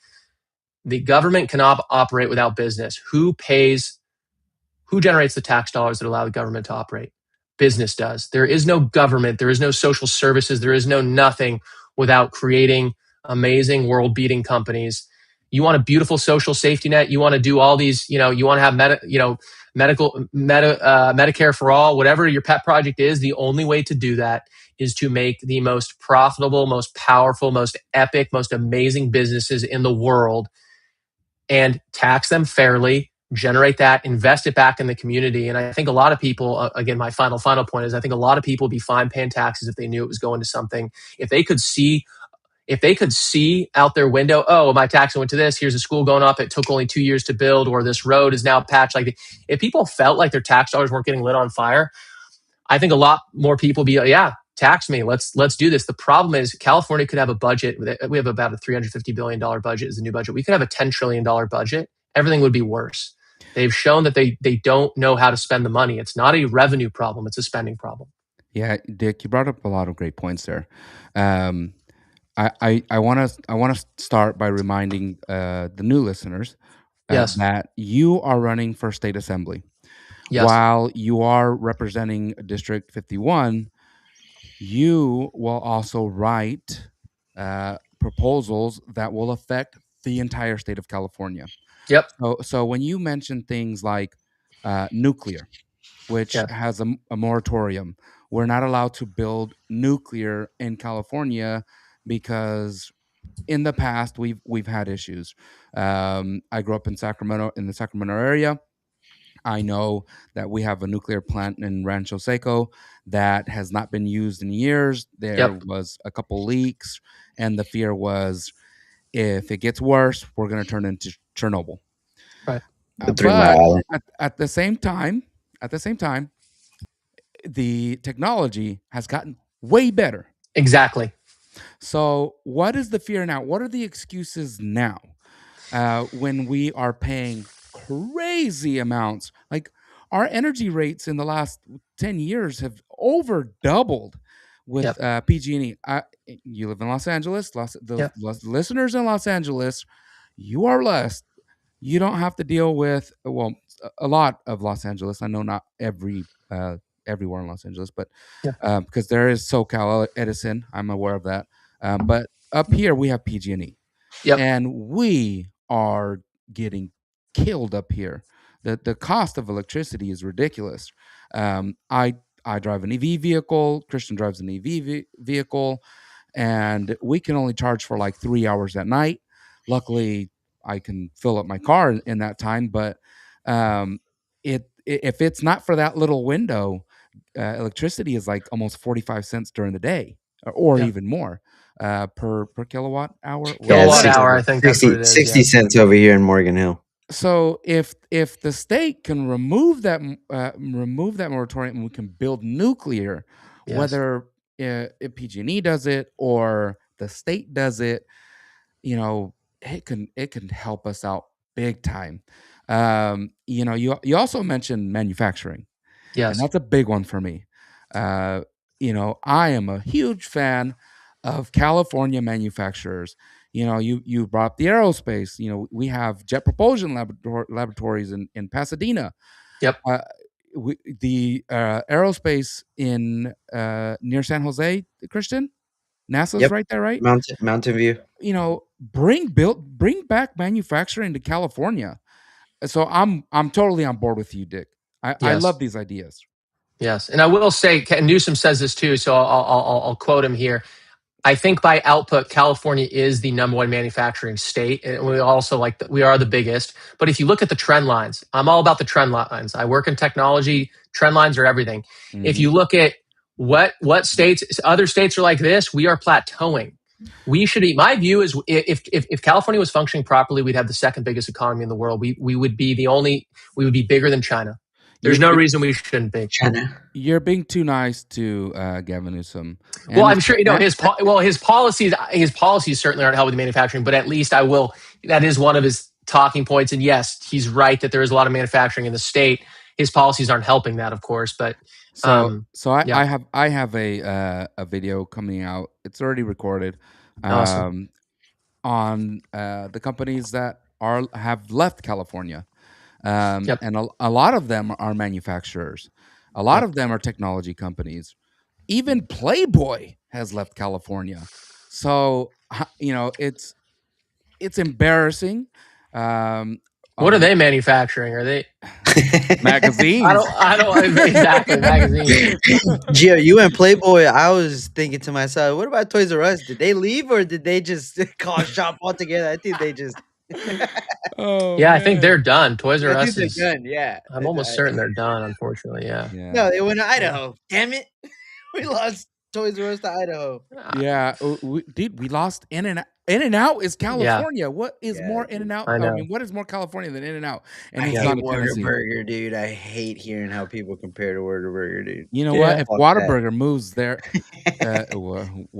The government cannot operate without business. Who generates the tax dollars that allow the government to operate? Business does. There is no government, there is no social services, there is no nothing without creating amazing world-beating companies. You want a beautiful social safety net, you want to do all these, you want to have Medicare for all, whatever your pet project is, the only way to do that is to make the most profitable, most powerful, most epic, most amazing businesses in the world and tax them fairly, generate that, invest it back in the community. And I think a lot of people, again, my final point is I think a lot of people would be fine paying taxes if they knew it was going to something. If they could see out their window, oh, my tax went to this, here's a school going up, it took only 2 years to build, or this road is now patched. Like, if people felt like their tax dollars weren't getting lit on fire, I think a lot more people would be like, yeah, tax me. Let's do this. The problem is California could have a budget. We have about a $350 billion budget is the new budget. We could have a $10 trillion budget. Everything would be worse. They've shown that they don't know how to spend the money. It's not a revenue problem. It's a spending problem. Yeah, Dick, you brought up a lot of great points there. I want to start by reminding the new listeners Yes. that you are running for state assembly. Yes. While you are representing District 51, you will also write proposals that will affect the entire state of California. Yep. So when you mention things like nuclear, which has a moratorium, we're not allowed to build nuclear in California because in the past we've had issues. I grew up in Sacramento, in the Sacramento area. I know that we have a nuclear plant in Rancho Seco that has not been used in years. There was a couple leaks, and the fear was if it gets worse, we're going to turn into Chernobyl. Right. But at the same time, the technology has gotten way better. Exactly. So what is the fear now? What are the excuses now when we are paying crazy amounts? Like our energy rates in the last 10 years have over doubled with PG&E. You live in Los Angeles. The listeners in Los Angeles, you are blessed. You don't have to deal with, well, a lot of Los Angeles. I know not everywhere in Los Angeles, but because there is SoCal Edison, I'm aware of that. But up here we have PG&E, and we are getting killed up here. The cost of electricity is ridiculous. I drive an EV vehicle. Christian drives an EV vehicle, and we can only charge for like 3 hours at night. Luckily, I can fill up my car in that time, but if it's not for that little window, electricity is like almost 45 cents during the day, or even more per kilowatt hour. Kilowatt hour, I think that's what it is. 60 cents over here in Morgan Hill. So if the state can remove that moratorium and we can build nuclear, whether if PG&E does it or the state does it, it can help us out big time. You also mentioned manufacturing. Yes. And that's a big one for me. I am a huge fan of California manufacturers. You brought up the aerospace. We have Jet Propulsion laboratories in Pasadena. Yep. The aerospace in near San Jose, Christian, NASA's right there, right? Mountain View. Bring back manufacturing to California. So I'm totally on board with you, Dick. I love these ideas. Yes, and I will say, Newsom says this too, so I'll quote him here. I think by output, California is the number one manufacturing state, and we also we are the biggest. But if you look at the trend lines, I'm all about the trend lines. I work in technology. Trend lines are everything. Mm-hmm. If you look at what states, other states are like this, we are plateauing. We should be. My view is, if California was functioning properly, we'd have the second biggest economy in the world. We would be we would be bigger than China. There's no reason we shouldn't be. China. You're being too nice to Gavin Newsom. Well, I'm sure his policies certainly aren't helping the manufacturing, but at least that is one of his talking points. And yes, he's right that there is a lot of manufacturing in the state. His policies aren't helping that, of course. But I have a video coming out. It's already recorded. Awesome. On the companies that have left California, Yep. and a lot of them are manufacturers. A lot of them are technology companies. Even Playboy has left California. So it's embarrassing. Um, What are um, they manufacturing? Are they? magazines. I don't exactly magazines. Gio, you and Playboy, I was thinking to myself, what about Toys R Us? Did they leave or did they just call shop altogether? I think they just Oh Yeah, I think they're man. done. Toys R I think Us they're is. done, yeah. I'm almost certain they're done. Unfortunately, yeah. Yeah. No, they went to Idaho. Damn it. We lost Toys R Us to Idaho. Yeah, dude, we lost In-N-Out is Yeah, California. What is Yeah, more dude. In-N-Out? I I know. mean, what is more California than In-N-Out? And I it's Yeah. gone hate to Tennessee. Whataburger, dude. I hate hearing how people compare to Whataburger, dude. You know what? Yeah. If Fuck that. Whataburger moves there,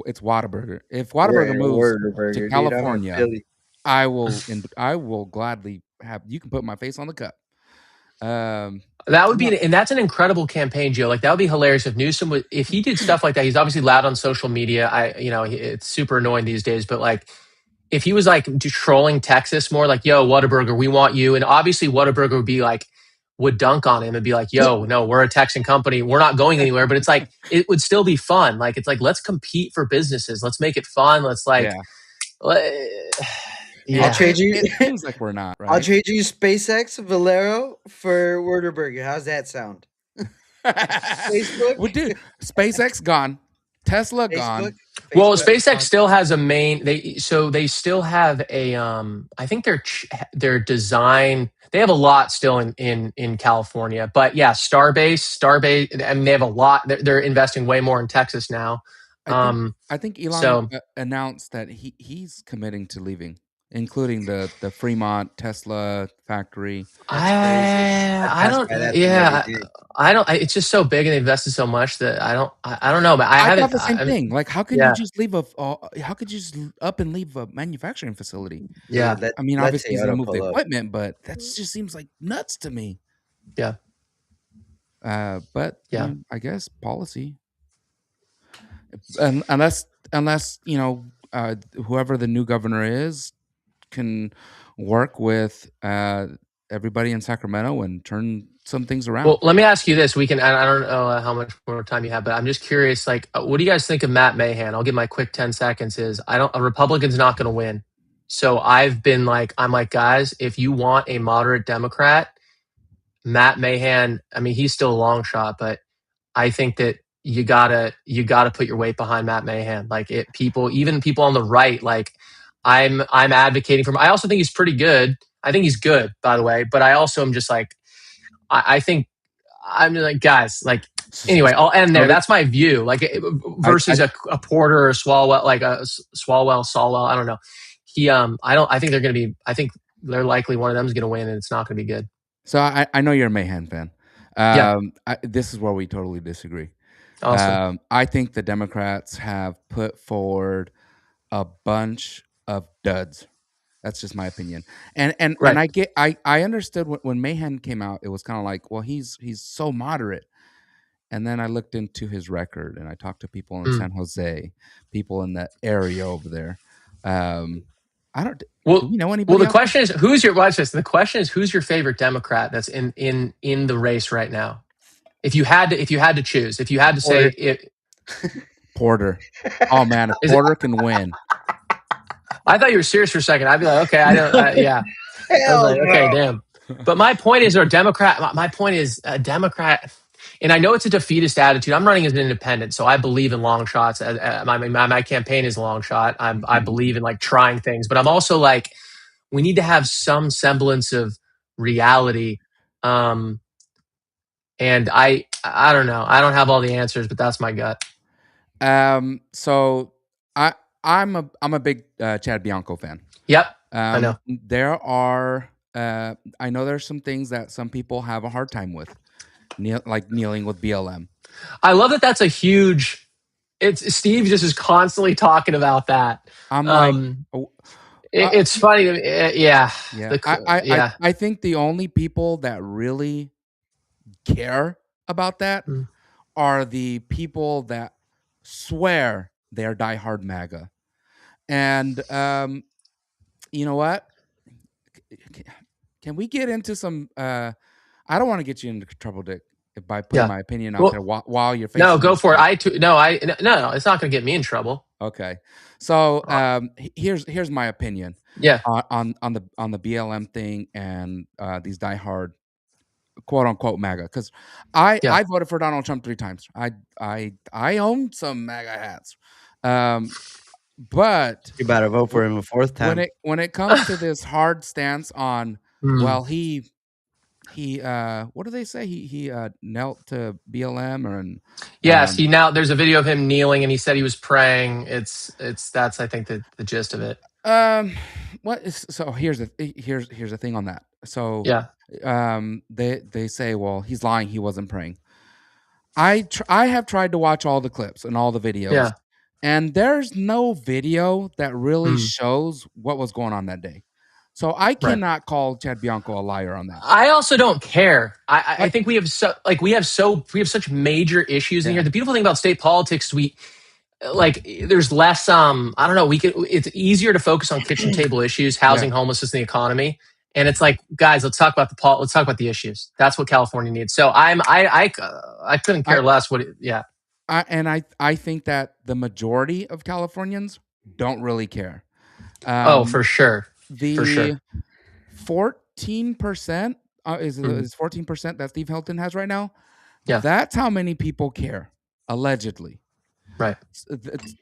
it's Whataburger. If Whataburger moves to Whataburger, dude. I'm in California, Philly. I will gladly have you can put my face on the cup. That would No, be, and that's an incredible campaign, Joe. Like that would be hilarious if Newsom would, if he did stuff like that. He's obviously loud on social media. It's super annoying these days. But like, if he was like trolling Texas more, like, "Yo, Whataburger, we want you," and obviously Whataburger would be like, would dunk on him and be like, "Yo, no, we're a Texan company, we're not going anywhere." But it's like it would still be fun. Like it's like let's compete for businesses. Let's make it fun. Let's like, yeah, I'll yeah. trade you. it seems like we're not I'll right. trade you SpaceX Valero for Whataburger. How's that sound? Facebook, Well, dude, SpaceX gone, Tesla Facebook, gone. Well, Facebook. SpaceX still has a main. They still have a. I think their design. They have a lot still in California, but yeah, Starbase. I mean, they have a lot. They're investing way more in Texas now. I think Um, I think Elon so announced that he's committing to leaving, including the Fremont Tesla factory. That's crazy. I I pass don't. by that thing every Yeah, day. I don't. It's just so big and they invested so much that I don't know. But I I thought haven't. the same thing. Like, how can you Yeah, just how could you just up and leave a manufacturing facility? yeah, Dude, I mean, let obviously he's gonna Toyota move the pull up. equipment, but that just seems like nuts to me. yeah, But yeah. I guess policy, unless whoever the new governor is can work with everybody in Sacramento and turn some things Well, around. let me ask you this. I don't know how much more time you have, but I'm just curious. Like, what do you guys think of Matt Mahan? I'll give my quick 10 seconds. A Republican's not going to win. So I'm like, guys, if you want a moderate Democrat, Matt Mahan, I mean, he's still a long shot, but I think that you gotta put your weight behind Matt Mahan. Like even people on the right, like I'm advocating for him. I also think he's pretty good. I think he's good, by the way, but I also am just like, I think I'm just like, guys, like, anyway, I'll end there. So That's my view. Like I versus a Porter or a Swalwell, like a Swalwell, Solwell. I don't know. I think they're going to be, I think they're likely one of them is going to win and it's not going to be good. so I know you're a Mahan fan. Yeah. This is where we totally disagree. Awesome. I think the Democrats have put forward a bunch of duds. That's just my opinion. And Right. I understood when Mahan came out, it was kind of like, well, he's so moderate. And then I looked into his record and I talked to people in San Jose, people in the area over there. I don't do we know Well, anybody the out there? question is watch this. The question is who's your favorite Democrat that's in the race right now? If you had to choose, if you had to say Porter. it, Porter. Oh man, if is it? Porter can win. I thought you were serious for a second. I'd be like, okay, I don't. Yeah, I was Hell like, okay, no. damn. But my point is, or Democrat. My point is, a Democrat, and I know it's a defeatist attitude. I'm running as an independent, so I believe in long shots. My campaign is a long shot. I believe in like trying things, but I'm also like, we need to have some semblance of reality. And I don't know. I don't have all the answers, but that's my gut. So I I'm a big Chad Bianco fan. Yep, I know. There are I know there's some things that some people have a hard time with, like kneeling with BLM. I love that. That's a huge. It's Steve just is constantly talking about that. I'm like, It's funny. Yeah, yeah. yeah. I think the only people that really care about that are the people that swear they're diehard MAGA. And you know what? can we get into some? I don't want to get you into trouble, Dick, by putting my opinion out there while you're facing. No, go for it. No, it's not going to get me in trouble. Okay, so here's my opinion. Yeah. On the BLM thing and these diehard quote unquote MAGA, because I voted for Donald Trump 3 times. I own some MAGA hats, but you better vote for him a 4th time. When it comes to this hard stance on, well, he what do they say? He knelt to BLM or yes, he knelt. There's a video of him kneeling, and he said he was praying. That's I think the gist of it. So here's the thing on that. So they say, well, he's lying. He wasn't praying. I have tried to watch all the clips and all the videos, and there's no video that really shows what was going on that day. So I cannot call Chad Bianco a liar on that. I also don't care. I think we have such major issues in here. The beautiful thing about state politics, there's less I don't know, it's easier to focus on kitchen table issues, housing, homelessness, and the economy. And it's like, guys, let's talk about the issues. That's what California needs. So I couldn't care less what I think that the majority of Californians don't really care. For sure. The 14% is 14% that Steve Hilton has right now. Yeah, that's how many people care, allegedly. Right.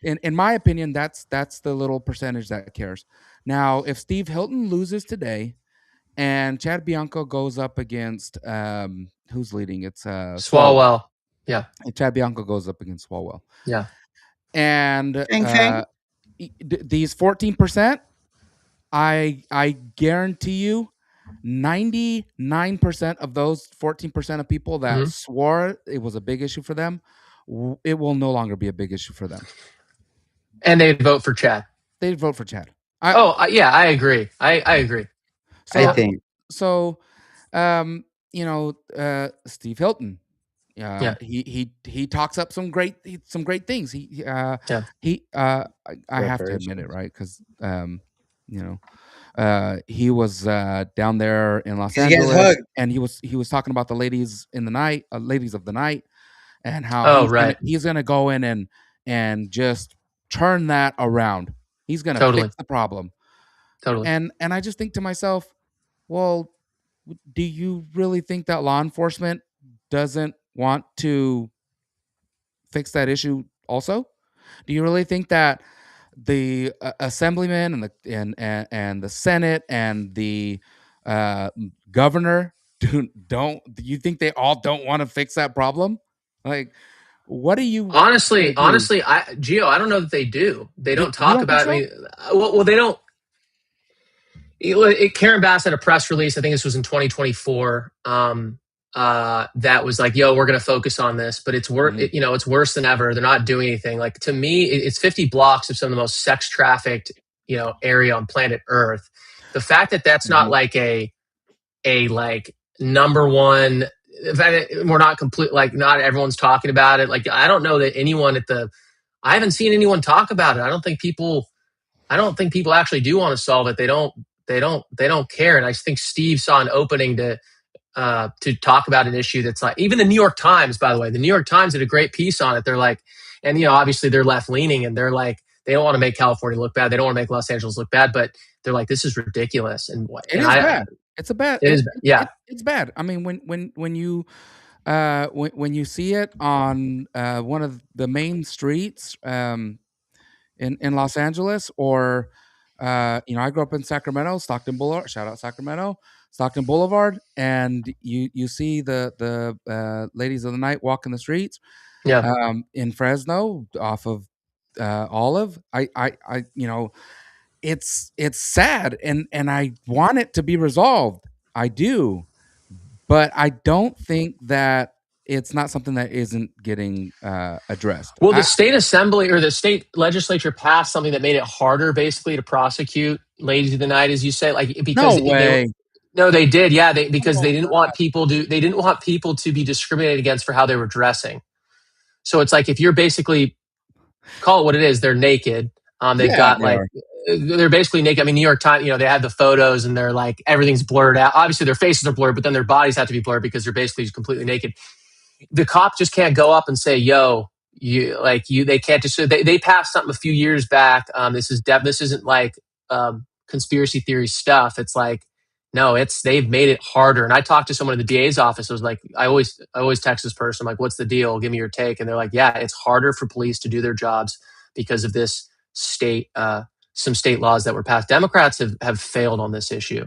In my opinion, that's the little percentage that cares. Now, if Steve Hilton loses today, and Chad Bianco goes up against who's leading? It's Swalwell. Yeah. And Chad Bianco goes up against Swalwell. Yeah. And these 14%. I guarantee you 99% of those 14% of people that swore it was a big issue for them, it will no longer be a big issue for them. And they'd vote for Chad. They'd vote for Chad. I agree. I agree. So, I think so. Steve Hilton. He talks up some great things. I have to admit it, right? Because he was down there in Los Angeles, and he was talking about the ladies in the night, ladies of the night, and how he's gonna go in and just turn that around. He's gonna fix the problem. Totally. And I just think to myself, well, do you really think that law enforcement doesn't want to fix that issue also? Do you really think that the assemblyman and the Senate and the governor don't you think they all don't want to fix that problem? Like, what do you honestly, Gio, I don't know that they do. They don't talk about it. Well, they don't. Karen Bass had a press release, I think this was in 2024, that was like, yo, we're going to focus on this, but it's it's worse than ever. They're not doing anything. Like, to me, it's 50 blocks of some of the most sex trafficked, area on planet Earth. The fact that that's not like a like number one, we're not complete, like not everyone's talking about it. Like, I don't know that anyone I haven't seen anyone talk about it. I don't think people actually do want to solve it. They don't care. And I think Steve saw an opening to talk about an issue that's like, even the New York Times, by the way, the New York Times did a great piece on it. They're like, and obviously they're left leaning, and they're like, they don't want to make California look bad. They don't want to make Los Angeles look bad, but they're like, this is ridiculous. And it is bad. It's bad. It's bad. I mean, when you see it on one of the main streets in Los Angeles, or I grew up in Sacramento, Stockton Boulevard. Shout out Sacramento, Stockton Boulevard, and you see the ladies of the night walking the streets. Yeah. In Fresno, off of Olive. It's sad, and I want it to be resolved. I do, but I don't think that it's not something that isn't getting addressed. Well, the state assembly or the state legislature passed something that made it harder, basically, to prosecute ladies of the night, as you say, like, because no way. No, they did. Yeah, because they didn't want people to be discriminated against for how they were dressing. So it's like, if you're basically, call it what it is, they're naked. They've got they're basically naked. I mean, New York Times, they had the photos and they're like, everything's blurred out. Obviously their faces are blurred, but then their bodies have to be blurred because they're basically completely naked. The cop just can't go up and say, yo, they can't just, they passed something a few years back. This isn't like conspiracy theory stuff. It's like, no, they've made it harder. And I talked to someone in the DA's office. I was like, I always text this person. I'm like, what's the deal? Give me your take. And they're like, yeah, it's harder for police to do their jobs because of this some state laws that were passed. Democrats have failed on this issue.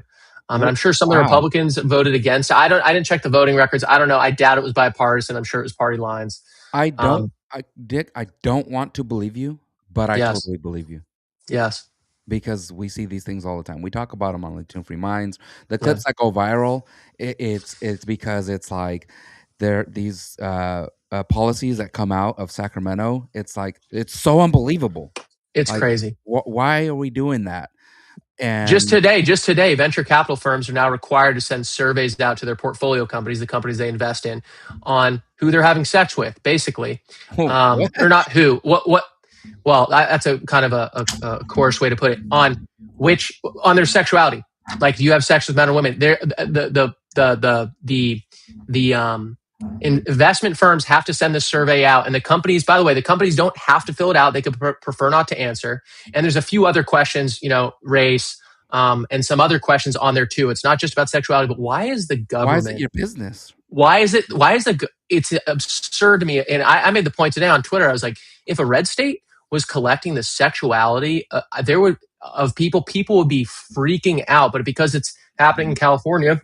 And I'm sure some of the Republicans voted against. I didn't check the voting records. I don't know. I doubt it was bipartisan. I'm sure it was party lines. Dick, I don't want to believe you, but I totally believe you. Yes. Because we see these things all the time. We talk about them on Latino Free Minds. The clips that go viral, it's because it's like these policies that come out of Sacramento. It's like, it's so unbelievable. It's like, crazy. Why are we doing that? And just today, venture capital firms are now required to send surveys out to their portfolio companies, the companies they invest in, on who they're having sex with, basically, or not who. What? Well, that's a kind of a coarse way to put it. On their sexuality, like, do you have sex with men or women? The investment firms have to send this survey out, and the companies, by the way, don't have to fill it out. They could prefer not to answer. And there's a few other questions, race, and some other questions on there too. It's not just about sexuality, but why is the government? Why is it your business? It's absurd to me. And I made the point today on Twitter. I was like, if a red state was collecting the sexuality, people would be freaking out. But because it's happening in California,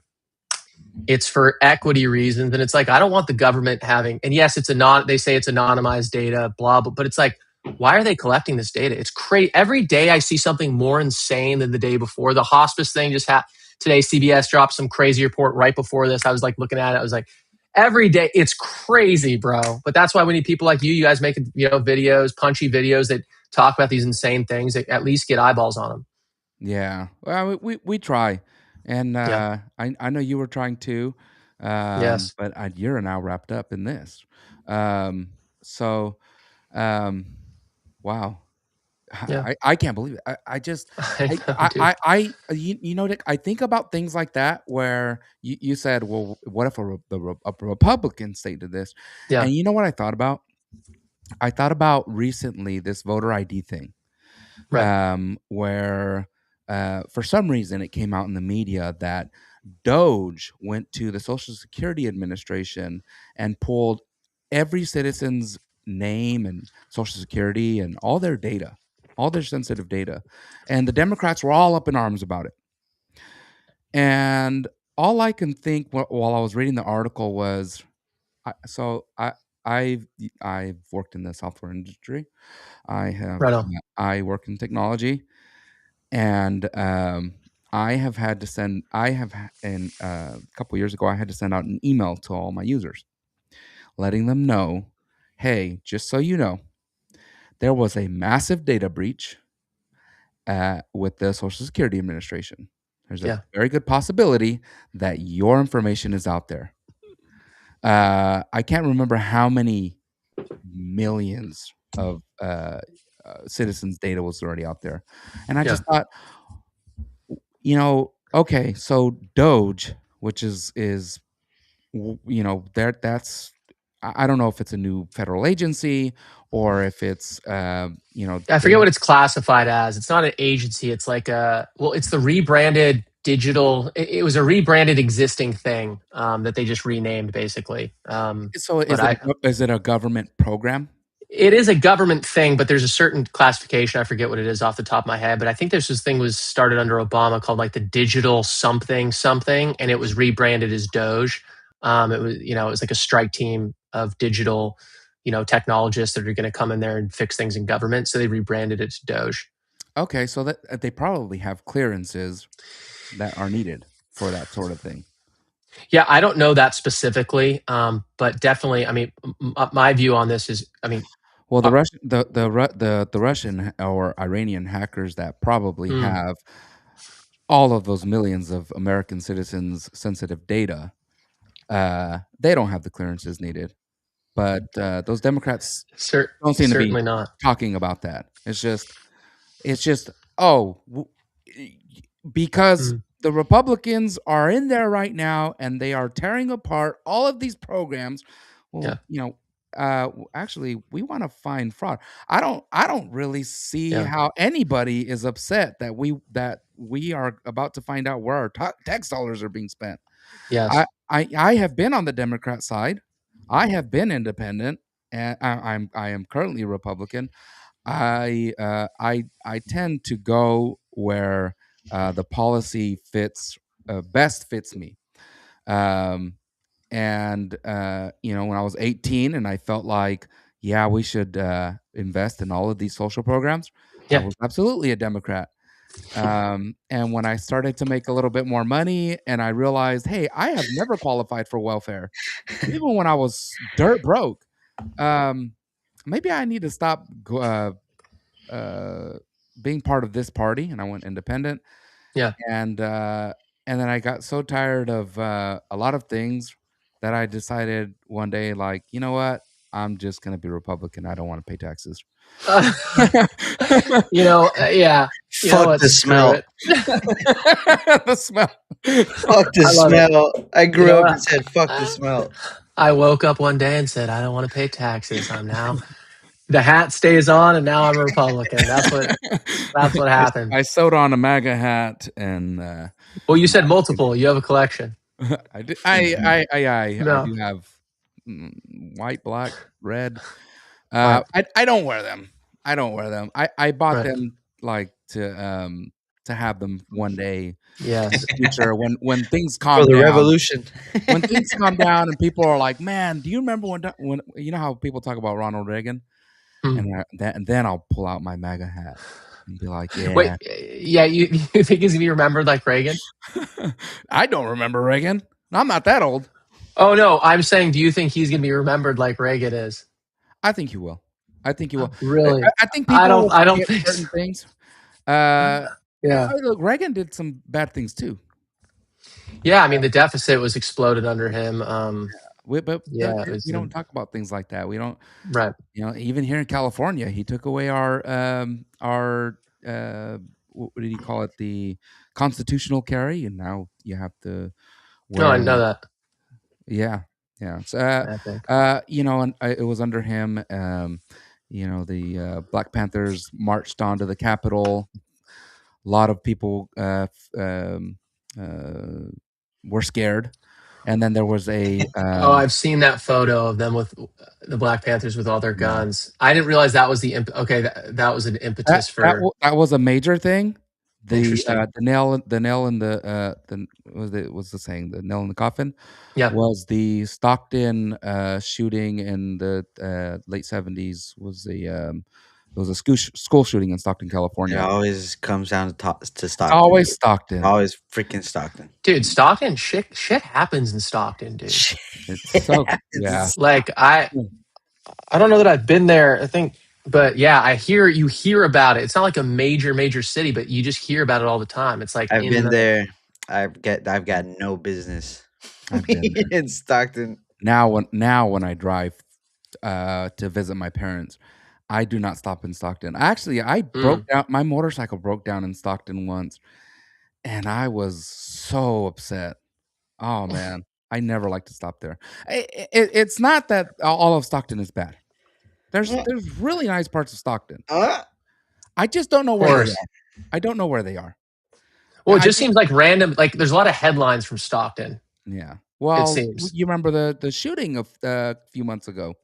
it's for equity reasons. And it's like, I don't want the government having, and yes, they say it's anonymized data, blah, blah, but it's like, why are they collecting this data? It's crazy. Every day I see something more insane than the day before. The hospice thing just happened today. CBS dropped some crazy report right before this. I was like looking at it. I was like, every day it's crazy, bro. But that's why we need people like you. You guys make videos, punchy videos that talk about these insane things that at least get eyeballs on them. Yeah, well, we try, and I know you were trying to. Yes, but you're now wrapped up in this. Wow. Yeah. I can't believe it. Dick, I think about things like that where you said, well, what if a Republican state did this? Yeah. And you know what I thought about? I thought about recently this voter ID thing, right? Where for some reason it came out in the media that Doge went to the Social Security Administration and pulled every citizen's name and Social Security and all their data, all their sensitive data. And the Democrats were all up in arms about it. And all I can think while I was reading the article was, I've worked in the software industry. I work in technology, and I have had to send. And a couple years ago, I had to send out an email to all my users, letting them know, hey, just so you know, there was a massive data breach with the Social Security Administration. There's a very good possibility that your information is out there. I can't remember how many millions of citizens' data was already out there. And I just thought, okay, so Doge, which is that's, I don't know if it's a new federal agency or if it's I forget what it's classified as. It's not an agency. It's like it's the rebranded digital. It was a rebranded existing thing that they just renamed, basically. So is it a government program? It is a government thing, but there's a certain classification. I forget what it is off the top of my head, but I think this thing was started under Obama called like the digital something, and it was rebranded as Doge. It was like a strike team of digital, technologists that are going to come in there and fix things in government. So they rebranded it to Doge. Okay, so that they probably have clearances that are needed for that sort of thing. Yeah, I don't know that specifically, but definitely, I mean, my view on this is, well, the Russian or Iranian hackers that probably have all of those millions of American citizens' sensitive data, they don't have the clearances needed. But those Democrats don't seem to be talking about that. It's just Because Mm. the Republicans are in there right now and they are tearing apart all of these programs. Well, Yeah. actually, we want to find fraud. I don't really see Yeah. how anybody is upset that we are about to find out where our tax dollars are being spent. Yes. I have been on the Democrat side. I have been independent, and I am currently Republican. I tend to go where the policy best fits me. Um, and when I was 18 and I felt like, yeah, we should invest in all of these social programs, I Yeah. was absolutely a Democrat. And when I started to make a little bit more money and I realized, hey, I have never qualified for welfare, even when I was dirt broke. Um, Maybe I need to stop uh, being part of this party, and I went independent. Yeah. And then I got so tired of a lot of things that I decided one day, like, you know what? I'm just gonna be Republican. I don't want to pay taxes. Yeah. You know Fuck what? the Screw smell. it. The smell. Fuck the I love it. smell. I You grew know up what? and said, "Fuck the smell." I woke up one day and said, I don't want to pay taxes. I'm now the hat stays on, and now I'm a Republican. That's what happened. I sewed on a MAGA hat, and Well, you said multiple. You have a collection. I do, Mhm. I No. do have white, black, red. Right. I don't wear them. I don't wear them. I bought Right. them like to have them one day in the Yes. future when things For calm the down. revolution. When things calm down and people are like, "Man, do you remember when you know how people talk about Ronald Reagan?" Hmm. And then I'll pull out my MAGA hat and be like, Wait. "Yeah." Yeah. You think he's gonna be remembered like Reagan? I don't remember Reagan. I'm not that old. Oh no. I'm saying, do you think he's gonna be remembered like Reagan is? I think you will. I think you will. Really? I think I people don't. will I don't forget think so. certain things. Uh, Yeah. Look, Reagan did some bad things too. Yeah. I mean, the deficit was exploded under him. But Yeah. It was we don't talk about things like that. We don't. right. Even here in California, he took away our what did he call it? The constitutional carry, and now you have to No, I wear. know that. Yeah, yeah. So, I think. and it was under him. The Black Panthers marched onto the Capitol. A lot of people were scared, and then there was a Oh, I've seen that photo of them with the Black Panthers with all their yeah. guns. I didn't realize that was okay. That was an impetus for That was a major thing. interesting. The nail in the was the saying, the nail in the coffin Yeah. was the Stockton shooting in the late 70s. It was a school shooting in Stockton, It California. always comes down to It's Stockton. always Stockton. Always freaking Stockton. Dude, Stockton, shit happens in Stockton, dude. It's so yeah. Like I don't know that I've been there. I think, but yeah, you hear about it. It's not like a major city, but you just hear about it all the time. It's like I've in been the there. I've got no business I've been being there. in Stockton. Now when I drive to visit my parents, I do not stop in Stockton. Actually, I broke Mm. down my motorcycle broke down in Stockton once, and I was so upset. Oh man, I never like to stop there. It's not that all of Stockton is bad. There's really nice parts of Stockton. I just don't know Of where they course. are. I don't know where they are. Well, it I just just seems like random. Like there's a lot of headlines from Stockton. Yeah. It Well, seems. you remember the shooting of a few months ago,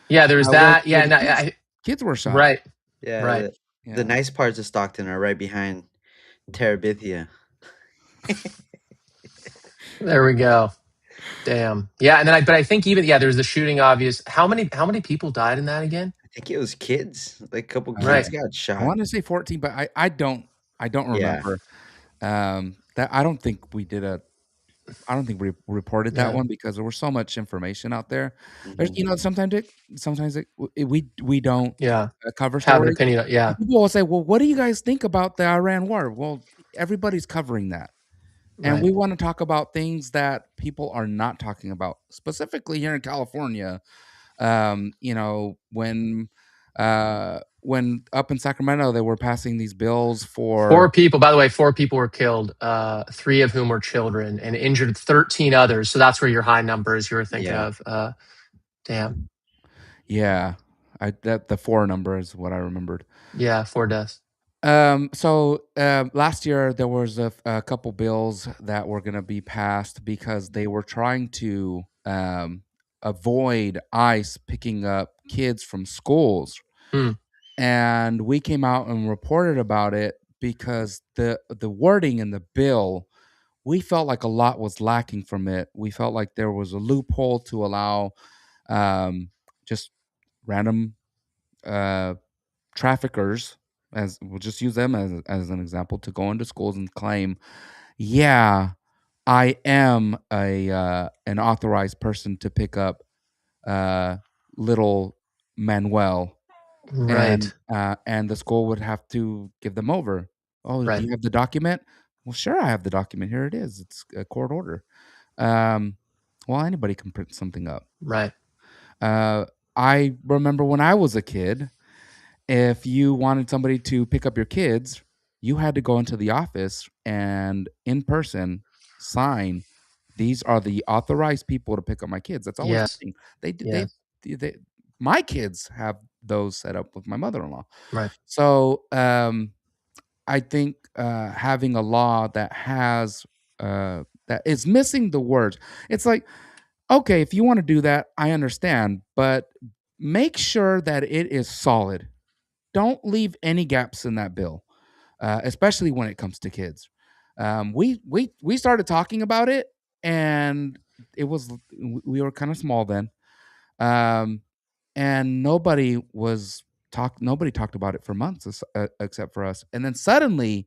Yeah, there's that. where Yeah, the no, kids were shot. right, Yeah, right. the Yeah. nice parts of Stockton are right behind Terabithia. There we go. Damn. Yeah, and then but I think even there's the shooting. Obvious. How many people died in that again? I think it was kids. Like a couple Uh, kids Right. got I shot. want to say 14, but I don't Yeah. remember. That I don't think we reported that Yeah. one because there was so much information out there. There's, Mhm. we don't Yeah. cover Have an stories. opinion. Yeah. People will say, "Well, what do you guys think about the Iran war?" Well, everybody's covering that. And Right. we want to talk about things that people are not talking about, specifically here in California. when up in Sacramento they were passing these bills for 4 people. By the way, 4 people were killed, 3 of whom were children, and injured 13 others. So that's where your high numbers you were thinking of. Damn. Yeah, the 4 number is what I remembered. Yeah, 4 deaths. So last year there was a couple bills that were going to be passed because they were trying to avoid ICE picking up kids from schools. And we came out and reported about it because the wording in the bill, we felt like a lot was lacking from it. We felt like there was a loophole to allow just random traffickers, as we'll just use them as an example, to go into schools and claim, yeah, I am an authorized person to pick up little Manuel, Right. and the school would have to give them over. Oh, do Right. you have the document? Well, sure, I have the document. Here it is. It's a court order. Well, anybody can print something up. Right. I remember when I was a kid, if you wanted somebody to pick up your kids, you had to go into the office and in person sign, these are the authorized people to pick up my kids. That's always the Yes. thing. They Yes. they my kids have those set up with my mother-in-law. Right. So I think having a law that has that is missing the words. It's like, okay, if you want to do that, I understand, but make sure that it is solid. Don't leave any gaps in that bill, especially when it comes to kids. We started talking about it, and it was we were kind of small then, and nobody talked about it for months except for us. And then suddenly,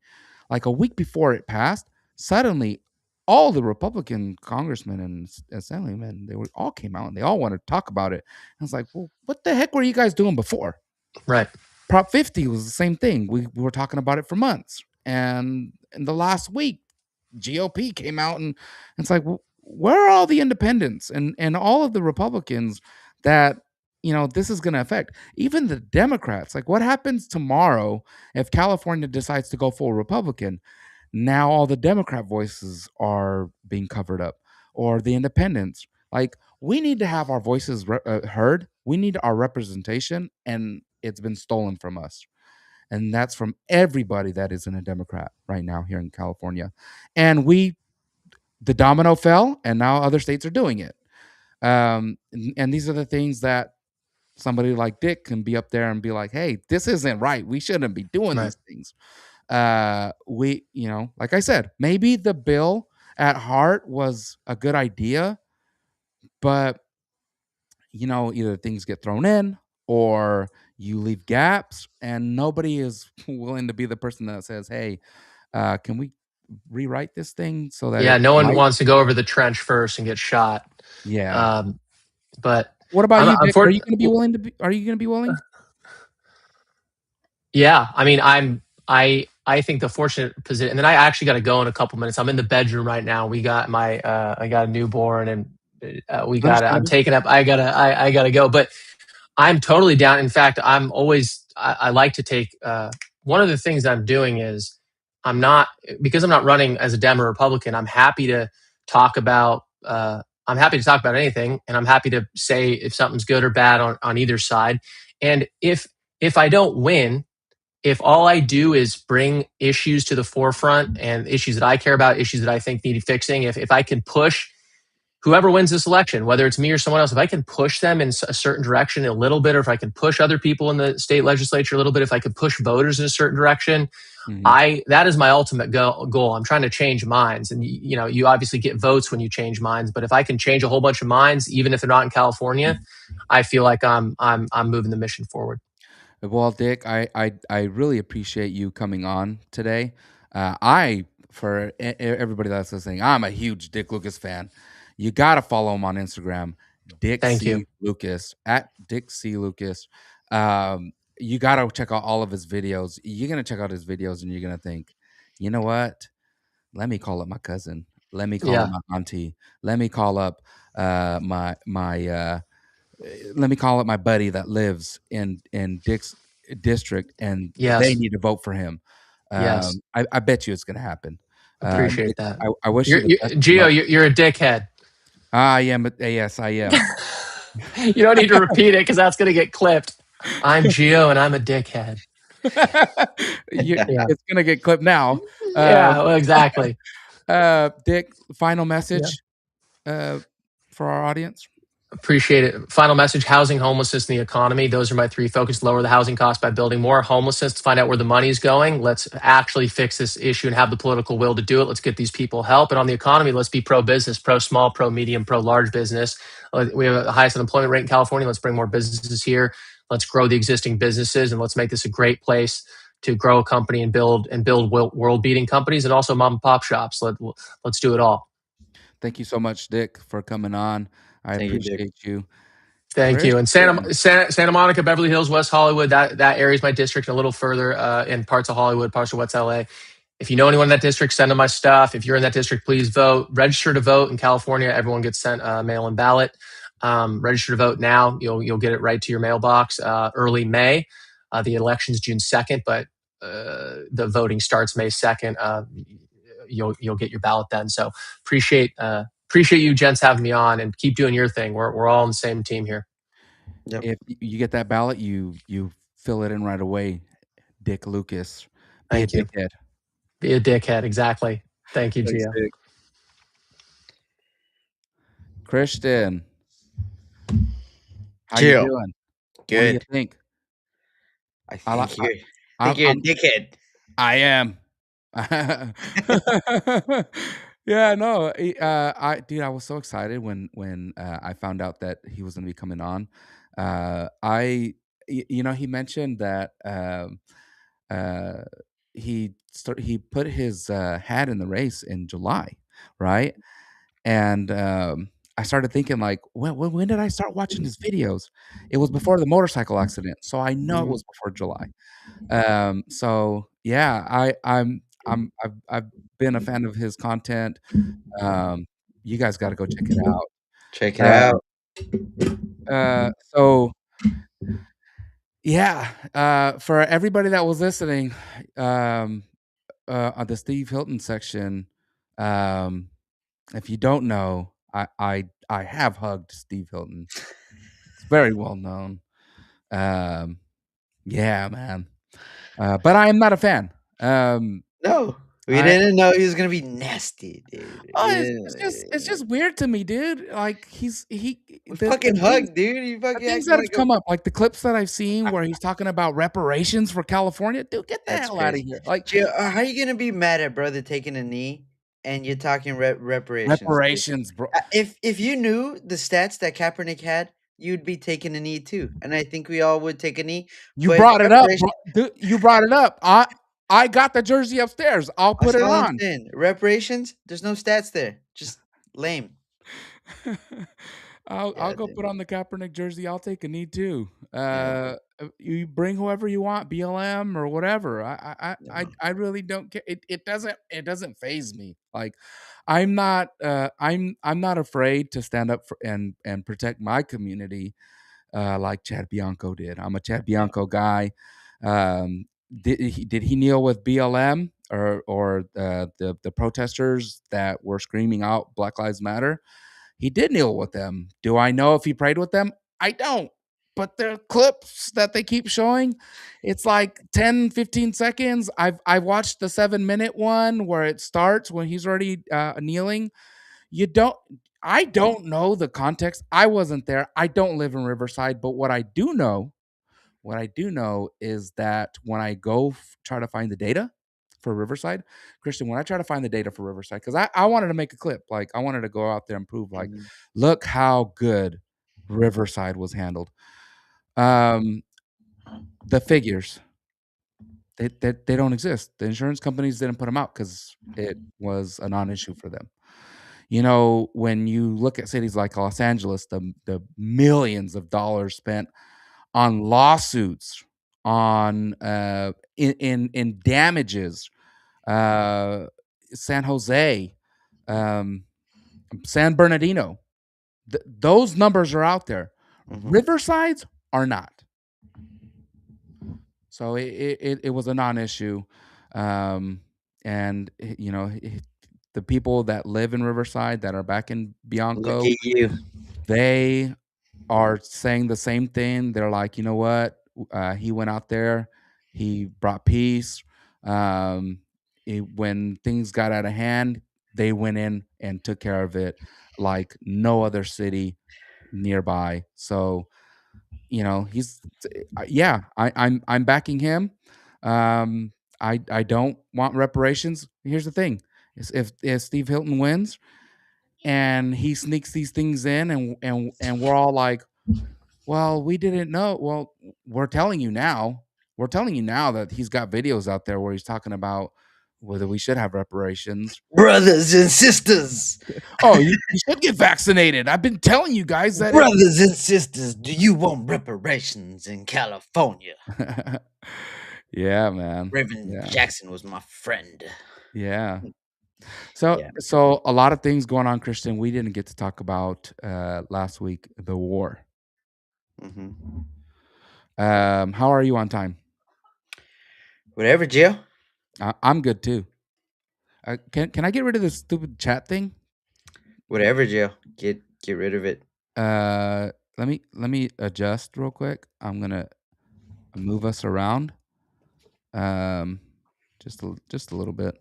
like a week before it passed, suddenly all the Republican congressmen and assemblymen, they were all came out and they all wanted to talk about it. I was like, well, what the heck were you guys doing before? Right. Prop 50 was the same thing. We were talking about it for months. And in the last week, GOP came out and it's like, well, where are all the independents and all of the Republicans that, this is going to affect? Even the Democrats. Like, what happens tomorrow if California decides to go full Republican? Now all the Democrat voices are being covered up, or the independents. Like, we need to have our voices heard. We need our representation, and it's been stolen from us. And that's from everybody that isn't a Democrat right now here in California. And the domino fell, and now other states are doing it. And these are the things that somebody like Dick can be up there and be like, hey, this isn't right. We shouldn't be doing these things. Like I said, maybe the bill at heart was a good idea, but either things get thrown in or you leave gaps, and nobody is willing to be the person that says, hey, can we rewrite this thing so that Yeah, it's no one right? wants to go over the trench first and get shot. Yeah. But What about you, Dick? Are you going to be willing? Yeah, I mean, I think the fortunate position, and then I actually got to go in a couple minutes. I'm in the bedroom right now. We got I got a newborn, and I'm Understandable. taking up. I gotta go, but I'm totally down. In fact, I like to take, one of the things I'm doing is because I'm not running as a Dem or Republican, I'm happy to talk about, anything, and I'm happy to say if something's good or bad on either side. And if I don't win, if all I do is bring issues to the forefront and issues that I care about, issues that I think need fixing, if I can push whoever wins this election, whether it's me or someone else, if I can push them in a certain direction a little bit, or if I can push other people in the state legislature a little bit, if I can push voters in a certain direction, that is my ultimate goal. I'm trying to change minds, and you obviously get votes when you change minds. But if I can change a whole bunch of minds, even if they're not in California, I feel like I'm moving the mission forward. Well, Dick, I really appreciate you coming on today. For everybody that's listening, I'm a huge Dick Lucas fan. You got to follow him on Instagram, Dick Thank C. you. Lucas, at Dick C. Lucas. You got to check out all of his videos. You're going to check out his videos and you're going to think, you know what? Let me call up my cousin. Let me call up my auntie. Let me call up my let me call up my buddy that lives in Dick's district, and Yes. they need to vote for him. Yes. I bet you it's going to happen. Appreciate that. I wish you the best of Gio, luck. you're a dickhead. I am. Yes, I am. You don't need to repeat it because that's going to get clipped. I'm Gio and I'm a dickhead. It's going to get clipped now. Yeah, well, exactly. Dick, final message for our audience. Appreciate it. Final message: housing, homelessness, and the economy. Those are my three focus. Lower the housing cost by building more. Homelessness, to find out where the money's going. Let's actually fix this issue and have the political will to do it. Let's get these people help. And on the economy, let's be pro-business, pro-small, pro-medium, pro-large business. We have the highest unemployment rate in California. Let's bring more businesses here. Let's grow the existing businesses, and let's make this a great place to grow a company and build world-beating companies, and also mom and pop shops. Let's do it all. Thank you so much, Dick, for coming on. I appreciate you. Thank you. And Santa Monica, Beverly Hills, West Hollywood, that area is my district, and a little further in parts of Hollywood, parts of West LA. If you know anyone in that district, send them my stuff. If you're in that district, please vote. Register to vote. In California, everyone gets sent a mail-in ballot. Register to vote now. You'll get it right to your mailbox early May. The election's June 2nd, but the voting starts May 2nd. You'll get your ballot then. So appreciate you gents having me on, and keep doing your thing. We're all on the same team here. Yep. If you get that ballot, you fill it in right away. Dick Lucas. Thank you. Dickhead. Be a dickhead. Exactly. Thank you, Thanks, Gio. Dick. Christian. How you doing? Good. What do you think? I think you're a dickhead. I am. Yeah, no. I was so excited when I found out that he was going to be coming on. He mentioned that he put his hat in the race in July, right? And I started thinking, like, when did I start watching his videos? It was before the motorcycle accident, so I know it was before July. So yeah, I've been a fan of his content. You guys got to go check it out. Check it out. So yeah, for everybody that was listening, on the Steve Hilton section, if you don't know, I have hugged Steve Hilton. It's very well known. Yeah, man. But I am not a fan. No, we didn't know he was gonna be nasty, dude. It's just weird to me, dude. Like he fucking hug, dude. He fucking things that have come up, like the clips that I've seen where he's talking about reparations for California. Dude, get the hell out of here! Like, how are you gonna be mad at brother taking a knee and you're talking reparations? Reparations, bro. If you knew the stats that Kaepernick had, you'd be taking a knee too, and I think we all would take a knee. You brought it up, bro. Dude, you brought it up. I got the jersey upstairs. I'll put it on. Reparations, there's no stats there. Just lame. I'll go put on the Kaepernick jersey. I'll take a knee too. You bring whoever you want, BLM or whatever. I really don't care. It doesn't faze me. Like, I'm not afraid to stand up for and protect my community, like Chad Bianco did. I'm a Chad Bianco guy. Did he kneel with BLM or the protesters that were screaming out Black Lives Matter? He did kneel with them. Do I know if he prayed with them? I don't. But the clips that they keep showing, it's like 10, 15 seconds. I've watched the 7-minute one where it starts when he's already kneeling. I don't know the context. I wasn't there. I don't live in Riverside, but what I do know is that when I go try to find the data for Riverside, Christian, when I try to find the data for Riverside, because I wanted to make a clip, like I wanted to go out there and prove, like, look how good Riverside was handled. The figures, they don't exist. The insurance companies didn't put them out because it was a non-issue for them. You know, when you look at cities like Los Angeles, the millions of dollars spent on lawsuits, on in damages, San Jose, San Bernardino, those numbers are out there. Riverside's are not. So it was a non-issue, and the people that live in Riverside that are back in Look Bianco, at you. they are saying the same thing. They're like, you know what? He went out there, he brought peace. Um, when things got out of hand, they went in and took care of it like no other city nearby. So he's yeah, I'm backing him. Um, I don't want reparations. Here's the thing: is if Steve Hilton wins and he sneaks these things in, and we're all like, well, we didn't know. Well, we're telling you now. We're telling you now that he's got videos out there where he's talking about whether we should have reparations. Brothers and sisters. Oh, you should get vaccinated. I've been telling you guys that it. Brothers and sisters, do you want reparations in California? Yeah, man. Reverend Yeah. Jackson was my friend. Yeah. So Yeah. so a lot of things going on, Christian. We didn't get to talk about last week, the war. Mm-hmm. How are you on time? Whatever, Jill. I'm good too. Can I get rid of this stupid chat thing? Whatever, Jill. Get rid of it. Let me adjust real quick. I'm gonna move us around. Um, just a little bit.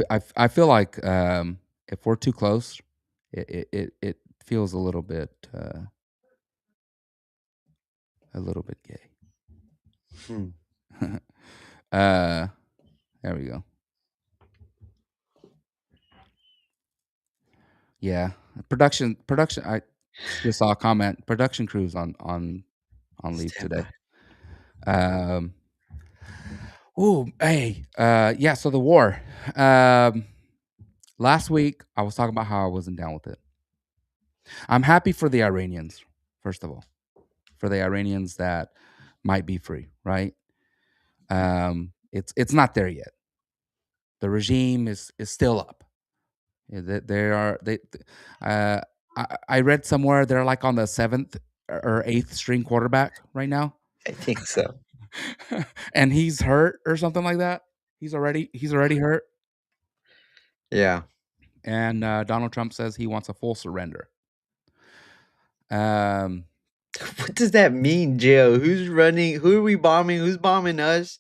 I feel like if we're too close, it feels a little bit gay. Hmm. uh, there we go. Yeah, production. I just saw a comment. Production crews on leave Stand today. by. Oh, hey, yeah. So the war. Last week I was talking about how I wasn't down with it. I'm happy for the Iranians, first of all, for the Iranians that might be free, right? It's not there yet. The regime is still up. They are they. Uh, I read somewhere they're like on the seventh or eighth string quarterback right now, I think so. and he's hurt or something like that. He's already hurt, Yeah. and Donald Trump says he wants a full surrender. Um, What does that mean, Jill? Who's running? Who are we bombing? Who's bombing us?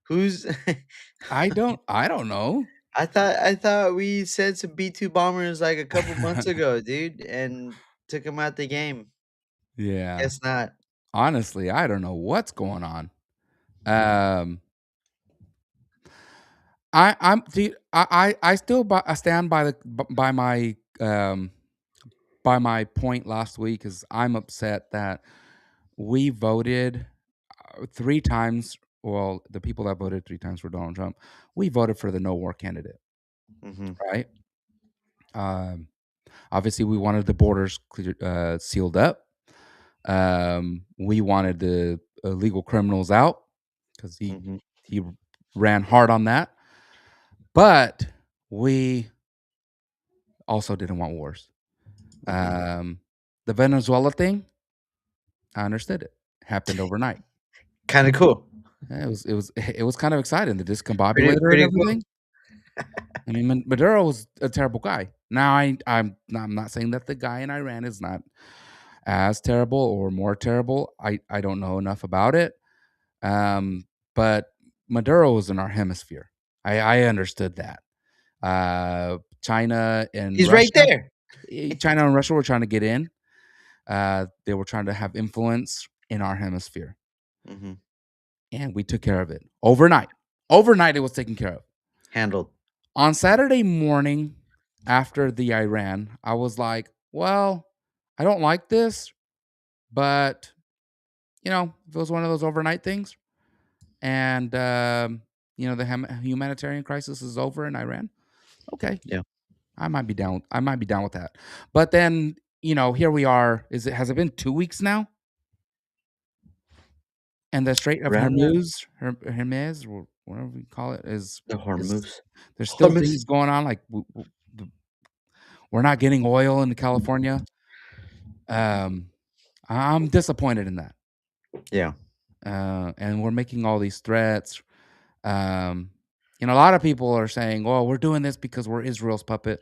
Who's I don't know. I thought we sent some B-2 bombers like a couple months ago, dude, and took them out the game. Yeah. Guess not. Honestly, I don't know what's going on. Um, I'm see, I still I stand by by my point last week because I'm upset that we voted 3 times. Well, the people that voted 3 times for Donald Trump, we voted for the no war candidate, Mm-hmm. right? Um, Obviously, we wanted the borders sealed up. We wanted the illegal criminals out because Mm-hmm. he ran hard on that. But we also didn't want wars. Mm-hmm. The Venezuela thing, I understood it. Happened overnight. Kind of cool. Yeah, it was kind of exciting. The Pretty discombobulator and pretty cool. everything. I mean, Maduro was a terrible guy. Now I'm not saying that the guy in Iran is not as terrible or more terrible. I don't know enough about it. Um, but Maduro was in our hemisphere. I understood that. China and He's right Russia, there. China and Russia were trying to get in. They were trying to have influence in our hemisphere, Mm-hmm. and we took care of it overnight. Overnight, it was taken care of. Handled. On Saturday morning, after the Iran, I was like, "Well, I don't like this, but if it was one of those overnight things, and the humanitarian crisis is over in Iran, okay, Yeah. I might be down. I might be down with that." But then, here we are. Has it been 2 weeks now? And the Strait of Around that. Hermes, or whatever we call it, The is Hormuz. there's still Hormuz. things going on. Like we're not getting oil in California. I'm disappointed in that. Yeah. And we're making all these threats. A lot of people are saying, "Well, we're doing this because we're Israel's puppet."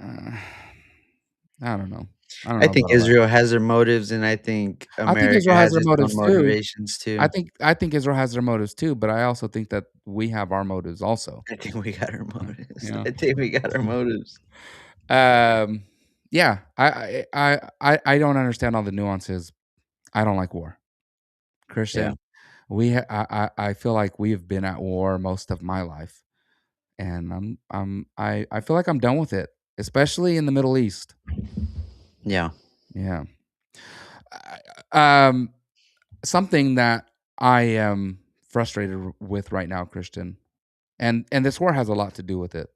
Uh, I don't know. I don't I know think about all that. Israel has their motives, and I think I think America Israel has has their its own motives too. motivations I too. think I think Israel has their motives too, but I also think that we have our motives also. I think we got our You motives. know. I think we got our motives. Yeah. I don't understand all the nuances. I don't like war, Yeah. Christian. I feel like we have been at war most of my life, and I feel like I'm done with it, especially in the Middle East. Yeah. Yeah. Um, something that I am frustrated with right now, Christian, and this war has a lot to do with it,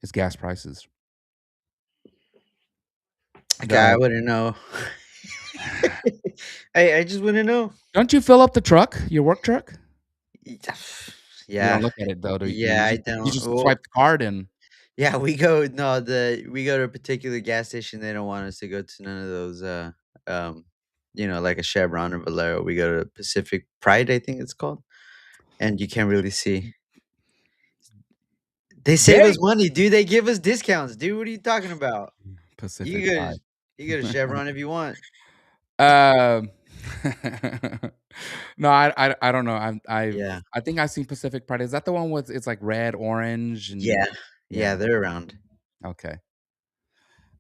is gas prices. Okay, I The wouldn't know. I just wouldn't know. Don't you fill up the truck, your work truck? You Yeah. don't look at it though, do you? Yeah, I You don't. just Well, swipe the card and yeah, we go to a particular gas station. They don't want us to go to none of those um like a Chevron or Valero. We go to Pacific Pride, I think it's called. And you can't really see. They save us dang, money, dude. They give us discounts, dude. What are you talking about? You Pacific go to Pride. you go to Chevron if you want. Um, no, I don't know. Yeah. I think I've seen Pacific Pride. Is that the one with it's like red, orange, and Yeah. Yeah, yeah? they're around. Okay.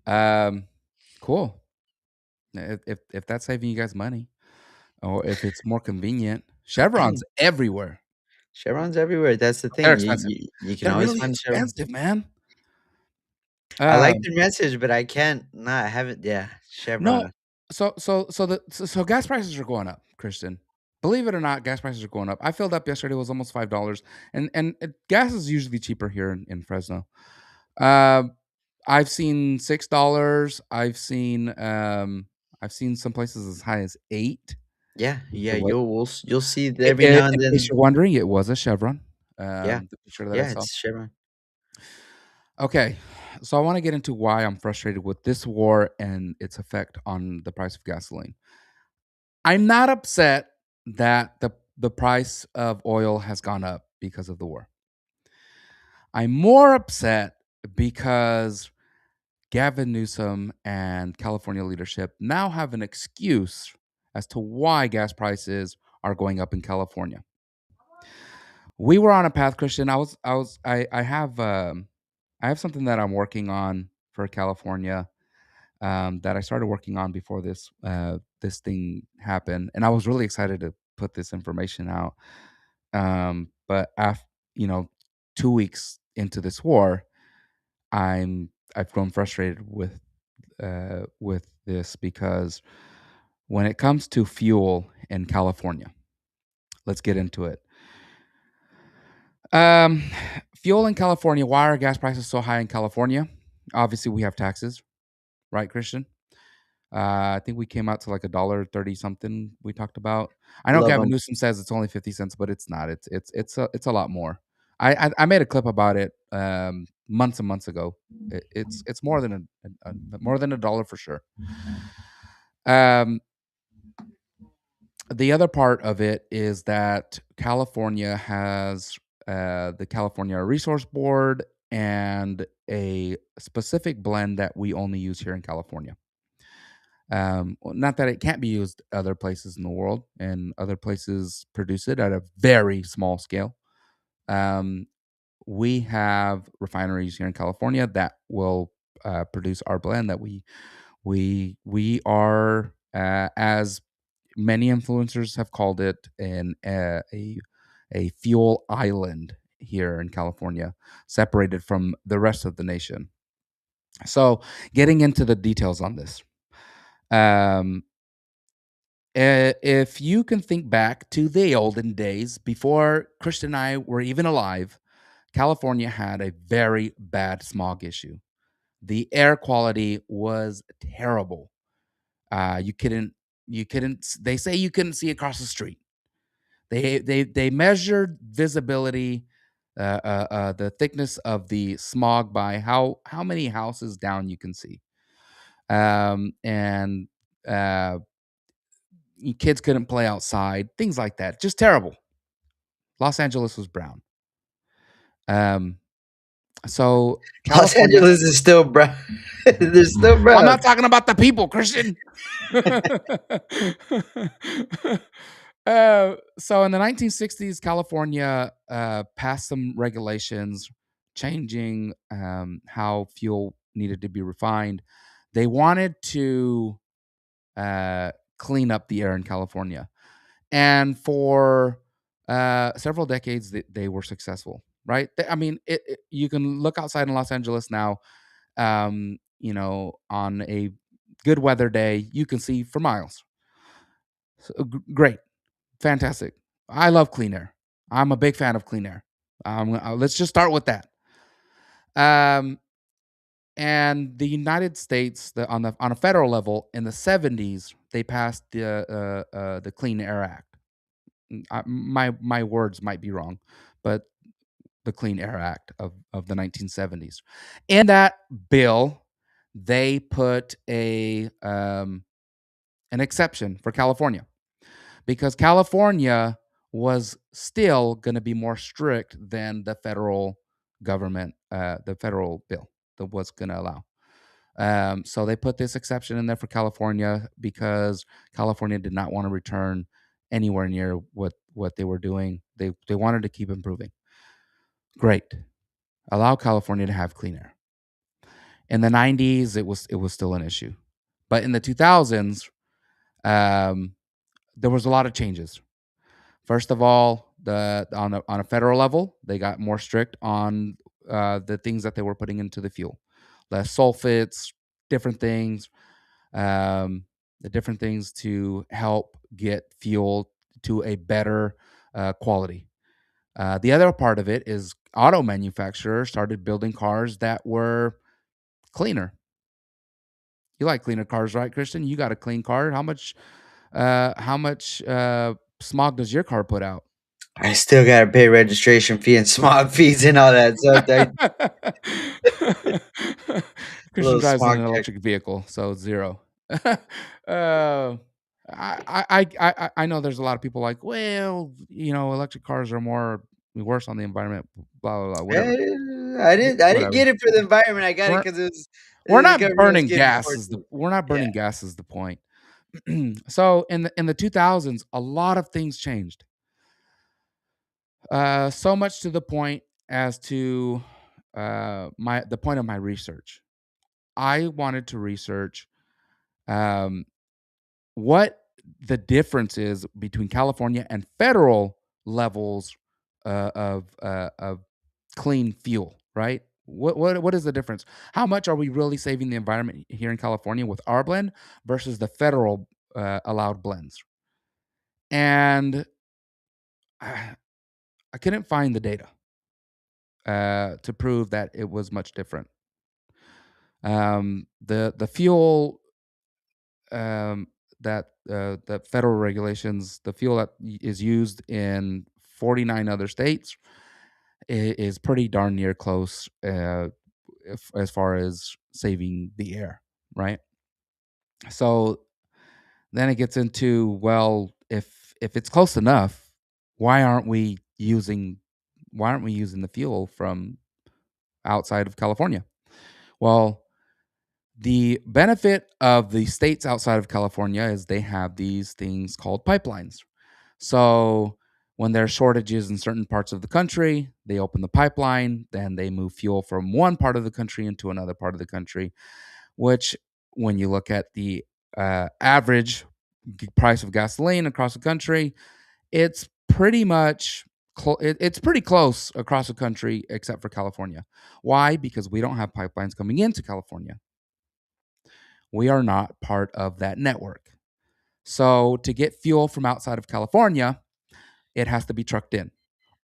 Um, cool. If that's saving you guys money, or if it's more convenient, Chevron's everywhere. Chevron's everywhere. That's the They're thing. You expensive. you, you can They're always really find a Chevron. expensive, man. I like Um, their message, but I can't. Nah, I haven't. Yeah, no, Chevron. so gas prices are going up, Christian. Believe it or not, gas prices are going up. I filled up yesterday; it was almost $5, and gas is usually cheaper here in Fresno. Um, I've seen $6. I've seen some places as high as 8. Yeah, yeah. It was, You'll see every now and in case then. you're wondering, it was a Chevron. Yeah, The picture that I yeah. saw. It's Chevron. Okay, so I want to get into why I'm frustrated with this war and its effect on the price of gasoline. I'm not upset that the price of oil has gone up because of the war. I'm more upset because Gavin Newsom and California leadership now have an excuse as to why gas prices are going up in California. We were on a path, Christian. I have something that I'm working on for California, that I started working on before this thing happened, and I was really excited to put this information out. But after 2 weeks into this war, I've grown frustrated with this because when it comes to fuel in California, let's get into it. Um, Fuel in California. Why are gas prices so high in California? Obviously, we have taxes, right, Christian? I think we came out to like $1.30 something. We talked about. I know Love Gavin them. Newsom says it's only 50 cents, but it's not. It's a lot more. I made a clip about it months and months ago. It's more than more than $1 for sure. Um, the other part of it is that California has the California Resource Board and a specific blend that we only use here in California. Not that it can't be used other places in the world, and other places produce it at a very small scale. Um, we have refineries here in California that will produce our blend that we are, as many influencers have called it, a fuel island here in California, separated from the rest of the nation. So, getting into the details on this, um, if you can think back to the olden days before Christian and I were even alive, California had a very bad smog issue. The air quality was terrible. You couldn't they say you couldn't see across the street. They measured visibility the thickness of the smog by how many houses down you can see. And kids couldn't play outside, things like that. Just terrible. Los Angeles was brown. So Los California. Angeles is still brown. They're still brown. I'm not talking about the people, Christian. So in the 1960s, California passed some regulations changing how fuel needed to be refined. They wanted to clean up the air in California. And for several decades, they were successful, right? I mean, you can look outside in Los Angeles now, on a good weather day, you can see for miles. So, great. Fantastic. I love clean air. I'm a big fan of clean air. Let's just start with that. And the United States, on a federal level, in the 70s, they passed the Clean Air Act. My words might be wrong, but the Clean Air Act of the 1970s. In that bill, they put an exception for California, because California was still going to be more strict than the federal government, the federal bill that was going to allow. So they put this exception in there for California because California did not want to return anywhere near what they were doing. They wanted to keep improving. Great. Allow California to have clean air. In the 90s, it was still an issue. But in the 2000s, there was a lot of changes. First of all, on a federal level, they got more strict on the things that they were putting into the fuel, less sulfates, different things, the different things to help get fuel to a better quality. The other part of it is auto manufacturers started building cars that were cleaner. You like cleaner cars, right, Christian? You got a clean car. How much smog does your car put out? I still gotta pay registration fee and smog fees and all that. So Christian little drives an smog check. electric vehicle, so 0. uh, I know there's a lot of people like, well, electric cars are worse on the environment, blah blah blah, whatever. I didn't Whatever. get it for the environment. I got it We're because we're the not government was burning getting gas forced to. we're not Yeah. burning gas is the point. So in the 2000s, a lot of things changed. So much to the point as to the point of my research. I wanted to research um, what the difference is between California and federal levels of clean fuel. Right? What is the difference? How much are we really saving the environment here in California with our blend versus the federal allowed blends? And I couldn't find the data to prove that it was much different. The fuel that the federal regulations, the fuel that is used in 49 other states is pretty darn near close as far as saving the air, right? So then it gets into, well, if it's close enough, why aren't we using the fuel from outside of California? Well, the benefit of the states outside of California is they have these things called pipelines. So when there are shortages in certain parts of the country, they open the pipeline, then they move fuel from one part of the country into another part of the country, which, when you look at the average price of gasoline across the country, it's pretty much it's pretty close across the country except for California. Why? Because we don't have pipelines coming into California. We are not part of that network. So to get fuel from outside of California, it has to be trucked in.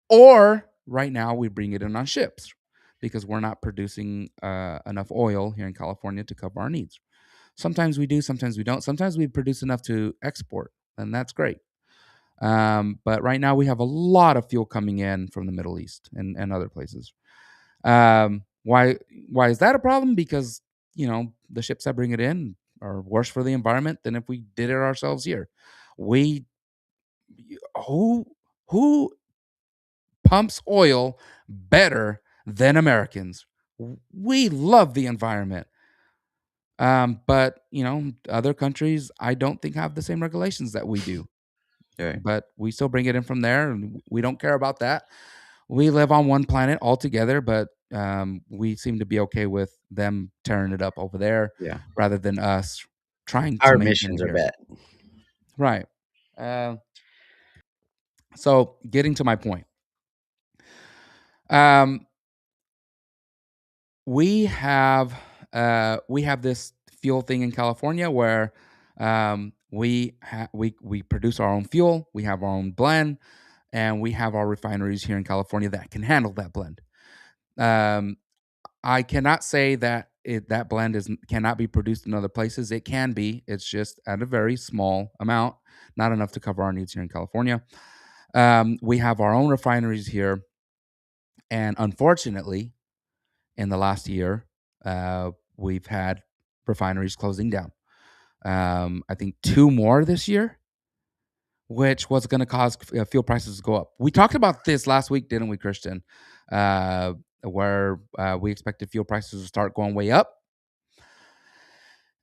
Or right now we bring it in on ships because we're not producing enough oil here in California to cover our needs. Sometimes we do, sometimes we don't. Sometimes we produce enough to export, and that's great. But right now we have a lot of fuel coming in from the Middle East and other places. Why is that a problem? Because the ships that bring it in are worse for the environment than if we did it ourselves here. We who who pumps oil better than Americans? We love the environment. But other countries I don't think have the same regulations that we do. Right. But we still bring it in from there, and we don't care about that. We live on one planet altogether, but we seem to be okay with them tearing it up over there Yeah. rather than us trying to Our maintain emissions it are here. bad. Right. Uh, so getting to my point, um, we have this fuel thing in California where we produce our own fuel, we have our own blend, and we have our refineries here in California that can handle that blend. Um, I cannot say that that blend cannot be produced in other places. It can be. It's just at a very small amount, not enough to cover our needs here in California. We have our own refineries here, and unfortunately, in the last year, we've had refineries closing down. I think 2 more this year, which was going to cause fuel prices to go up. We talked about this last week, didn't we, Christian? Where we expected fuel prices to start going way up,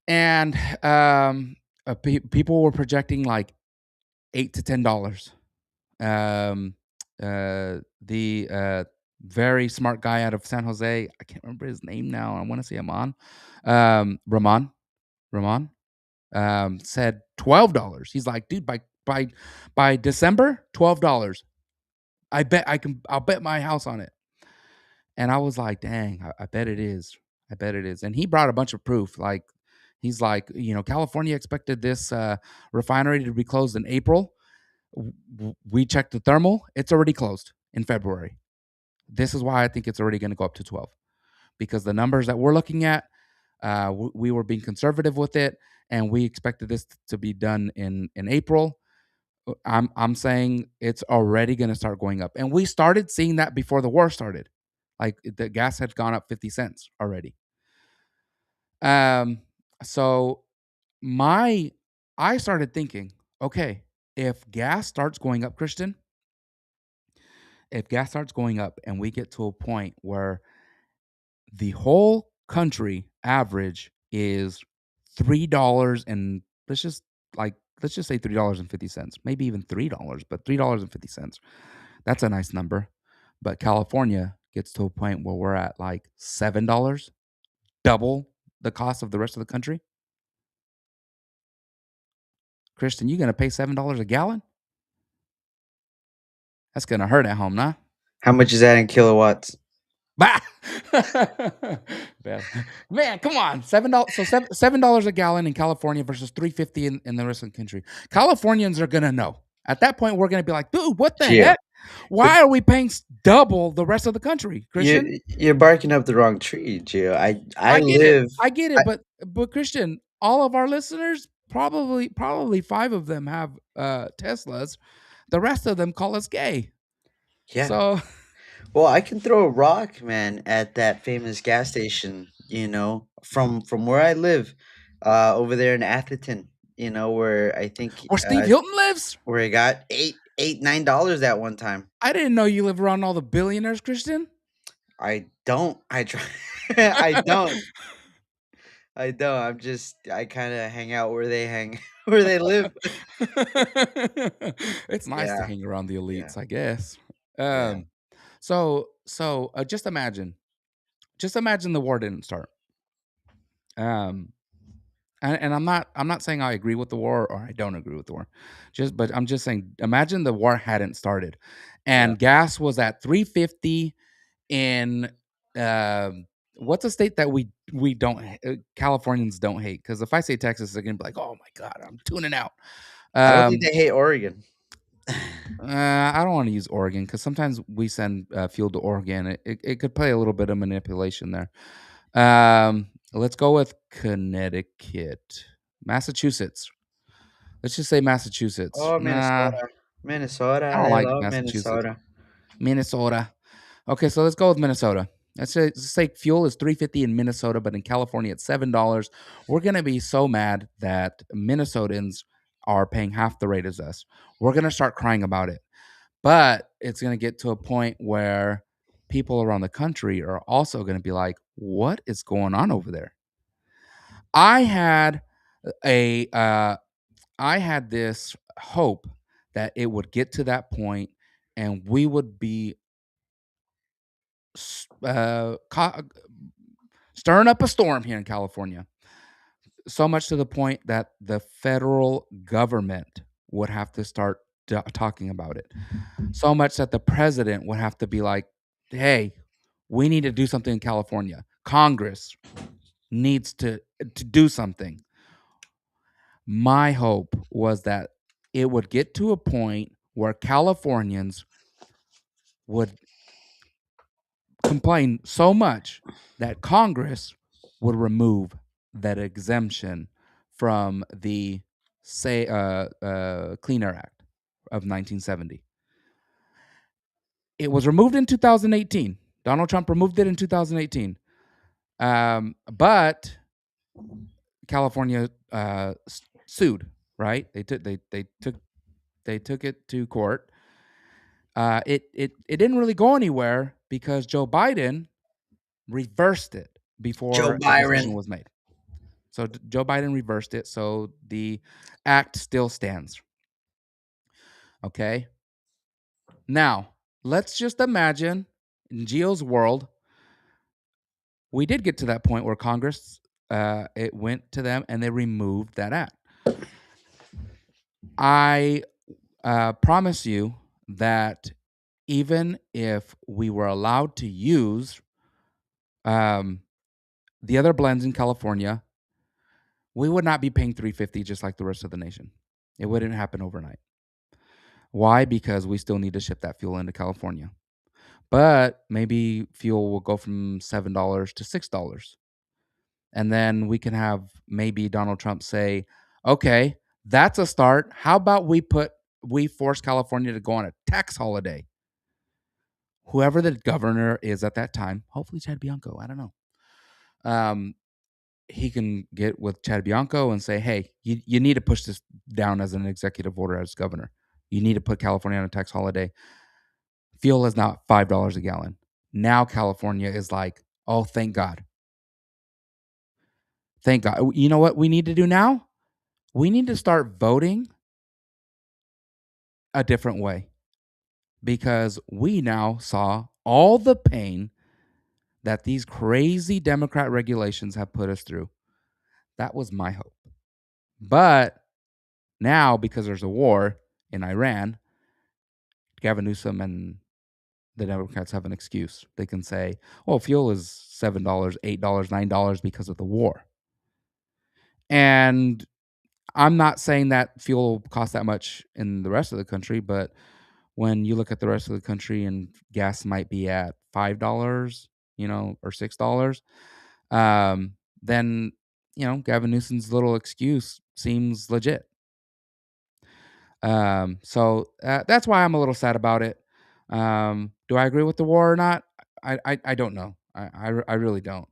and people were projecting like $8 to $10. The very smart guy out of San Jose, I can't remember his name now. I want to say Ramon. Ramon said $12. He's like, dude, by December, $12. I'll bet my house on it. And I was like, dang, I bet it is. I bet it is. And he brought a bunch of proof. Like, he's like, California expected this refinery to be closed in April. We checked the thermal. It's already closed in February. This is why I think it's already going to go up to 12. Because the numbers that we're looking at, we were being conservative with it. And we expected this to be done in April. I'm saying it's already going to start going up. And we started seeing that before the war started. Like, the gas had gone up 50 cents already. So I started thinking, okay, if gas starts going up, Christian, if gas starts going up and we get to a point where the whole country average is $3 and let's just say $3.50, maybe even $3, but $3.50. That's a nice number. But California gets to a point where we're at like $7, double the cost of the rest of the country. Christian, you gonna pay $7 a gallon? That's gonna hurt at home, nah? How much is that in kilowatts? Bah! Man, come on. $7. So $7 a gallon in California versus $3.50 in the rest of the country. Californians are gonna know. At that point, we're gonna be like, dude, what the Gio, heck? Why are we paying double the rest of the country, Christian? you're barking up the wrong tree, Gio. I live. I get I, it, but Christian, all of our listeners, probably 5 of them have Teslas. The rest of them call us gay. yeah. So Well, I can throw a rock, man, at that famous gas station. From where I live, over there in Atherton. Where I think where Steve Hilton lives? where it got $9 at one time. I didn't know you live around all the billionaires, Christian. I don't. I try. I don't. I don't. I kind of hang out where they hang, where they live. It's nice to Yeah. hang around the Yeah. elites, I guess. Yeah. Just imagine the war didn't start. Um, and I'm not saying I agree with the war or I don't agree with the war. But I'm just saying, imagine the war hadn't started, Yeah. and gas was at 3.50 in um what's a state that we don't Californians don't hate, because if I say Texas, they're gonna be like, oh my god, I'm tuning out. I don't think um they hate Oregon. I don't want to use Oregon because sometimes we send fuel to Oregon. It could play a little bit of manipulation there. Let's go with Connecticut. Massachusetts. Let's just say Massachusetts. Oh, Nah, Minnesota. Minnesota. I don't I like love Massachusetts. Minnesota. Minnesota. Okay, so let's go with Minnesota. Let's say fuel is $3.50 in Minnesota, but in California it's $7. We're gonna be so mad that Minnesotans are paying half the rate as us. We're gonna start crying about it. But it's gonna get to a point where people around the country are also gonna be like, what is going on over there? I had a I had this hope that it would get to that point and we would be stirring up a storm here in California. So much to the point that the federal government would have to start talking about it. So much that the president would have to be like, hey, we need to do something in California. Congress needs to do something. My hope was that it would get to a point where Californians would complain so much that Congress would remove that exemption from the Clean Air Act of 1970. It was removed in 2018. Donald Trump removed it in 2018. But California sued. Right? They took it to court. It didn't really go anywhere because Joe Biden reversed it Joe before a decision Byron. was made. So Joe Biden reversed it. So the act still stands. Okay. Now, let's just imagine in Gio's world, we did get to that point where Congress, it went to them and they removed that act. I promise you that even if we were allowed to use the other blends in California, we would not be paying $3.50 just like the rest of the nation. It wouldn't happen overnight. Why? Because we still need to ship that fuel into California. But maybe fuel will go from $7 to $6. And then we can have maybe Donald Trump say, okay, that's a start. How about we force California to go on a tax holiday? Whoever the governor is at that time, hopefully Chad Bianco, I don't know. He can get with Chad Bianco and say, hey, you need to push this down as an executive order as governor. You need to put California on a tax holiday. Fuel is now $5 a gallon. Now California is like, oh, thank God. Thank God. You know what we need to do now? We need to start voting a different way because we now saw all the pain that these crazy Democrat regulations have put us through. That was my hope. But now, because there's a war in Iran, Gavin Newsom and the Democrats have an excuse. They can say, well, fuel is $7, $8, $9 because of the war. And I'm not saying that fuel costs that much in the rest of the country, but when you look at the rest of the country and gas might be at $5, or $6, then, Gavin Newsom's little excuse seems legit. So that's why I'm a little sad about it. Do I agree with the war or not? I don't know. I really don't.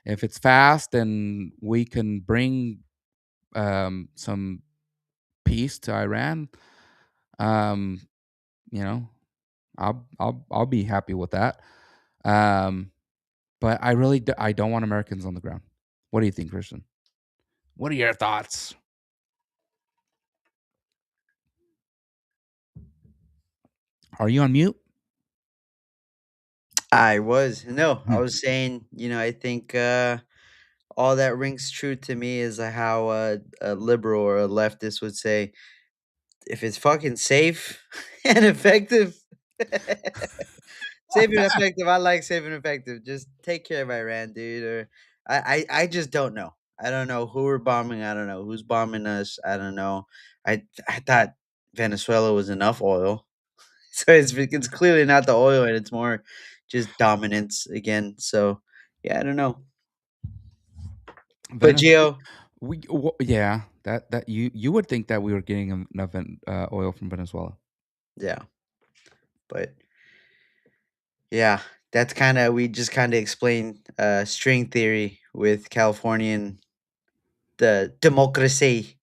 If it's fast and we can bring some peace to Iran, um, you know, I'll be happy with that. But I don't want Americans on the ground. What do you think, Christian? What are your thoughts? Are you on mute? I was saying, I think all that rings true to me is how a liberal or a leftist would say, if it's fucking safe and effective, safe and effective. I like safe and effective. Just take care of Iran, dude. Or I just don't know. I don't know who we're bombing. I don't know who's bombing us. I don't know. I thought Venezuela was enough oil. So it's clearly not the oil, and it's more just dominance again. So yeah, I don't know. But Venezuela. Gio, Yeah, that you would think that we were getting enough oil from Venezuela. Yeah, but yeah, that's kind of we just kind of explained string theory with Californian the democracy.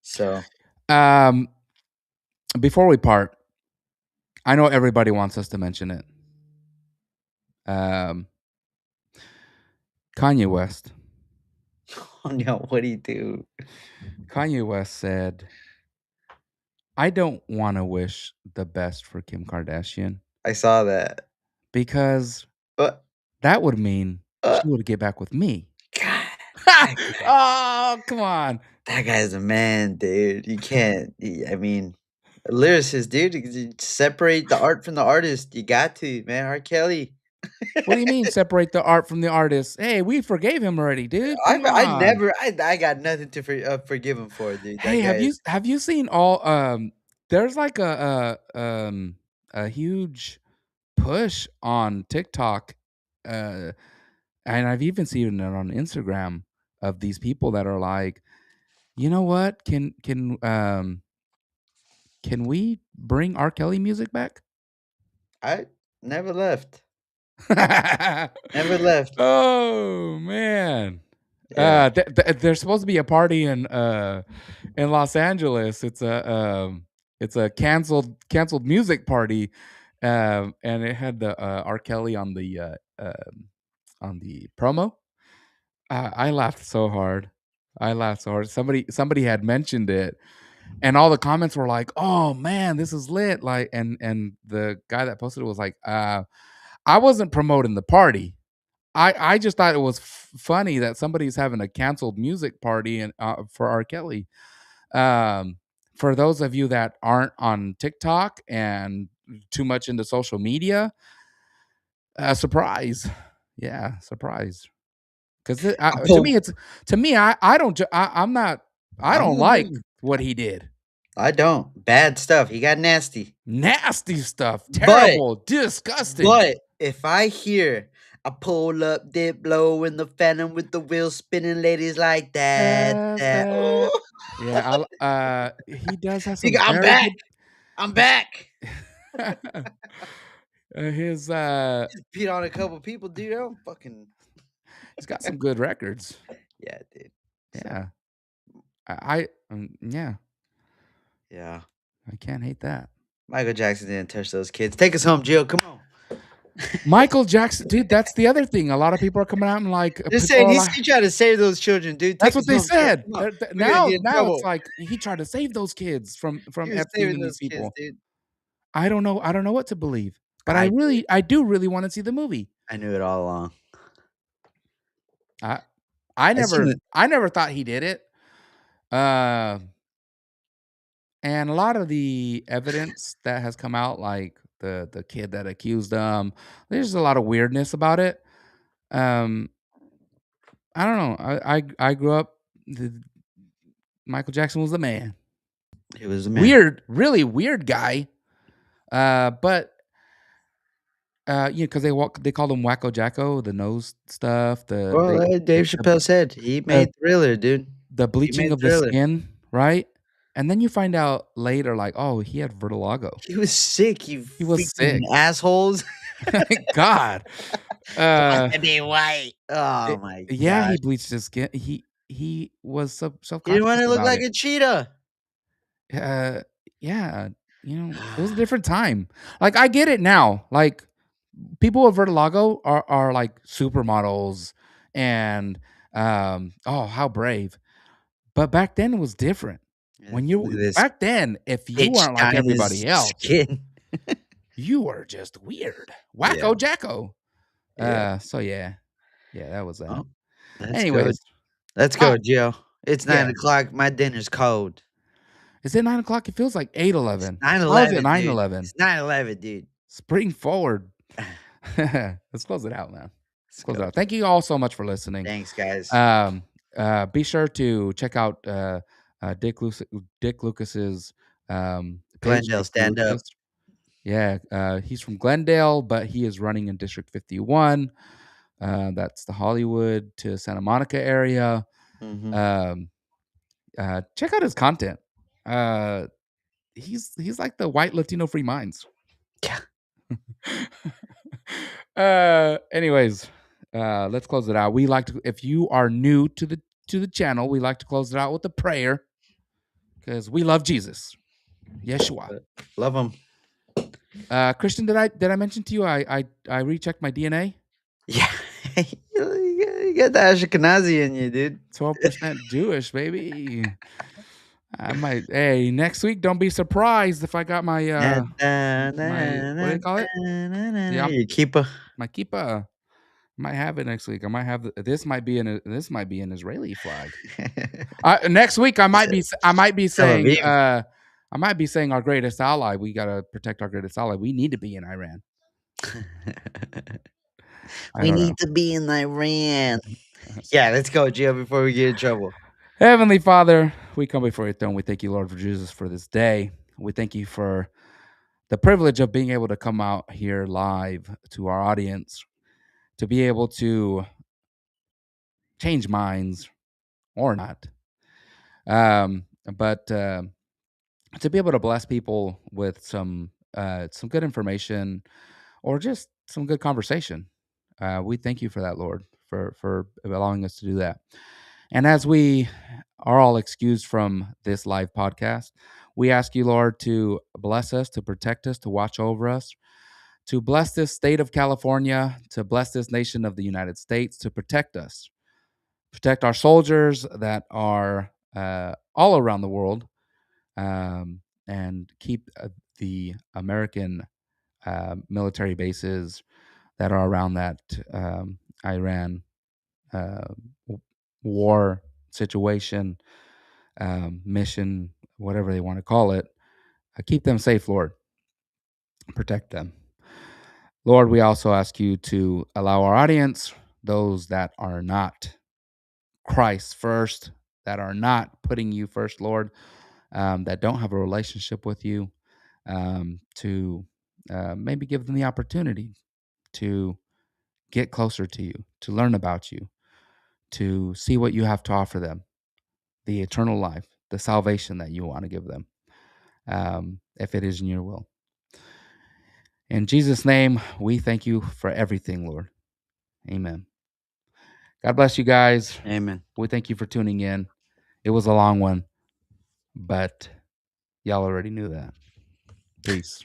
So Um, before we part, I know everybody wants us to mention it. Um, Kanye West. oh no, what do you do? Kanye West said, "I don't want to wish the best for Kim Kardashian I saw that. because Uh, that would mean uh, she would get back with me." God, that guy, Oh, come on. that guy's a man, dude. You can't. I mean, a lyricist, dude. You separate the art from the artist. You got to, man. R. Kelly. What do you mean separate the art from the artist? Hey, we forgave him already, dude. Come I on. never I got nothing to forgive him for, dude. That Hey, guy is have you seen all there's like a huge push on TikTok uh and I've even seen it on Instagram of these people that are like, "You know what? Can we bring R. Kelly music back?" I never left. Never left. Oh man. Yeah. There's supposed to be a party in Los Angeles. It's a canceled music party, and it had the R. Kelly on the promo. I laughed so hard. I laughed so hard. Somebody had mentioned it, and all the comments were like, "Oh man, this is lit!" Like, and the guy that posted it was like, "I wasn't promoting the party. I just thought it was funny that somebody's having a canceled music party and for R. Kelly." For those of you that aren't on TikTok and too much into social media, surprise, yeah, surprise. Because I to pulled me, I don't I'm not I I'm don't not like doing what he did. I don't. Bad stuff. He got nasty. Nasty stuff, But terrible, disgusting. but if I hear I pull up, dip low in the phantom with the wheels spinning, ladies like that, That's that. that. Oh, Yeah, he does have he some go, I'm very back. good. I'm back. His Just beat on a couple people, dude. I don't fucking he's got some good records. yeah, dude. So Yeah, yeah, yeah. I can't hate that. Michael Jackson didn't touch those kids. Take us home, Jill. Come on. Michael Jackson, dude, that's the other thing. A lot of people are coming out and like Just people saying, are like, he tried to save those children, dude. that's Take what us they home, Jill. said. Come on. We're gonna Now get in now it's trouble. like he tried to save those kids from He was Epstein saving and these those kids, people. dude. I don't know. I don't know what to believe, but I did. I do really want to see the movie. I knew it all along. I I seen it. I never thought he did it. Uh, and a lot of the evidence that has come out, like the kid that accused them, there's a lot of weirdness about it. Um, I don't know. I grew up. Michael Jackson was the man. He was a man. Weird, really weird guy. But because they called him Wacko Jacko, the nose stuff, Well, Dave Chappelle said he the made Thriller, dude. the He bleaching made of the Thriller. skin, right? And then you find out later, like, oh, he had vitiligo. He was sick, you He was freaking sick. assholes. God. Supposed to be white. Oh my Yeah, gosh. he bleached his skin. He was He didn't self-conscious wanna look about like it. a cheetah. Uh, yeah, it was a different time. Like, I get it now. Like, people with vitiligo are like supermodels and, oh, how brave. But back then it was different. Yes, look at this Back then, if you bitch weren't like down in his everybody else, skin. you were just weird. Yeah, Wacko Jacko. yeah. So yeah. Yeah, that was that. Oh, let's go. Anyways, Let's uh, go, Joe. It's yeah. 9:00. My dinner's cold. Is it 9 o'clock? It feels like It's 8:11. How is it 9:11, dude. 9:11? It's 9:11, dude. Spring forward. Let's close it out, man. Let's Let's close it go. out. Thank you all so much for listening. Thanks, guys. Be sure to check out Dick Lucas's page. Glendale, Dick stand up. Lucas. Yeah, he's from Glendale, but he is running in District 51. That's the Hollywood to Santa Monica area. Um, check out his content. He's like the white Latino Free Minds. Anyways, let's close it out. We like to, if you are new to the channel, we like to close it out with a prayer because we love Jesus, Yeshua. Love him. Christian, did I mention to you I rechecked my DNA? Yeah, you got the Ashkenazi in you, dude. 12% Jewish, baby. I might. Hey, next week, don't be surprised if I got my my, what do they call it? Yeah, Your keeper. my kippah. Might have it next week. I might have this. Might be an Israeli flag. Next week, I might be Tel saying Aviv. I might be saying our greatest ally. We gotta protect our greatest ally. We need to be in Iran. We need to be in Iran. Yeah, let's go, Gio, before we get in trouble. Heavenly Father, we come before your throne. We thank you, Lord, for Jesus, for this day. We thank you for the privilege of being able to come out here live to our audience, to be able to change minds or not. But to be able to bless people with some good information or just some good conversation. We thank you for that, Lord, for allowing us to do that. And as we are all excused from this live podcast, we ask you, Lord, to bless us, to protect us, to watch over us, to bless this state of California, to bless this nation of the United States, to protect us, protect our soldiers that are all around the world, and keep the American military bases that are around that Iran war situation, mission, whatever they want to call it. Keep them safe, Lord. Protect them. Lord, we also ask you to allow our audience, those that are not Christ first, that are not putting you first, Lord, that don't have a relationship with you, to maybe give them the opportunity to get closer to you, to learn about you, to see what you have to offer them, the eternal life, the salvation that you want to give them, if it is in your will. In Jesus' name, we thank you for everything, Lord. Amen. God bless you guys. Amen. We thank you for tuning in. It was a long one, but y'all already knew that. Peace.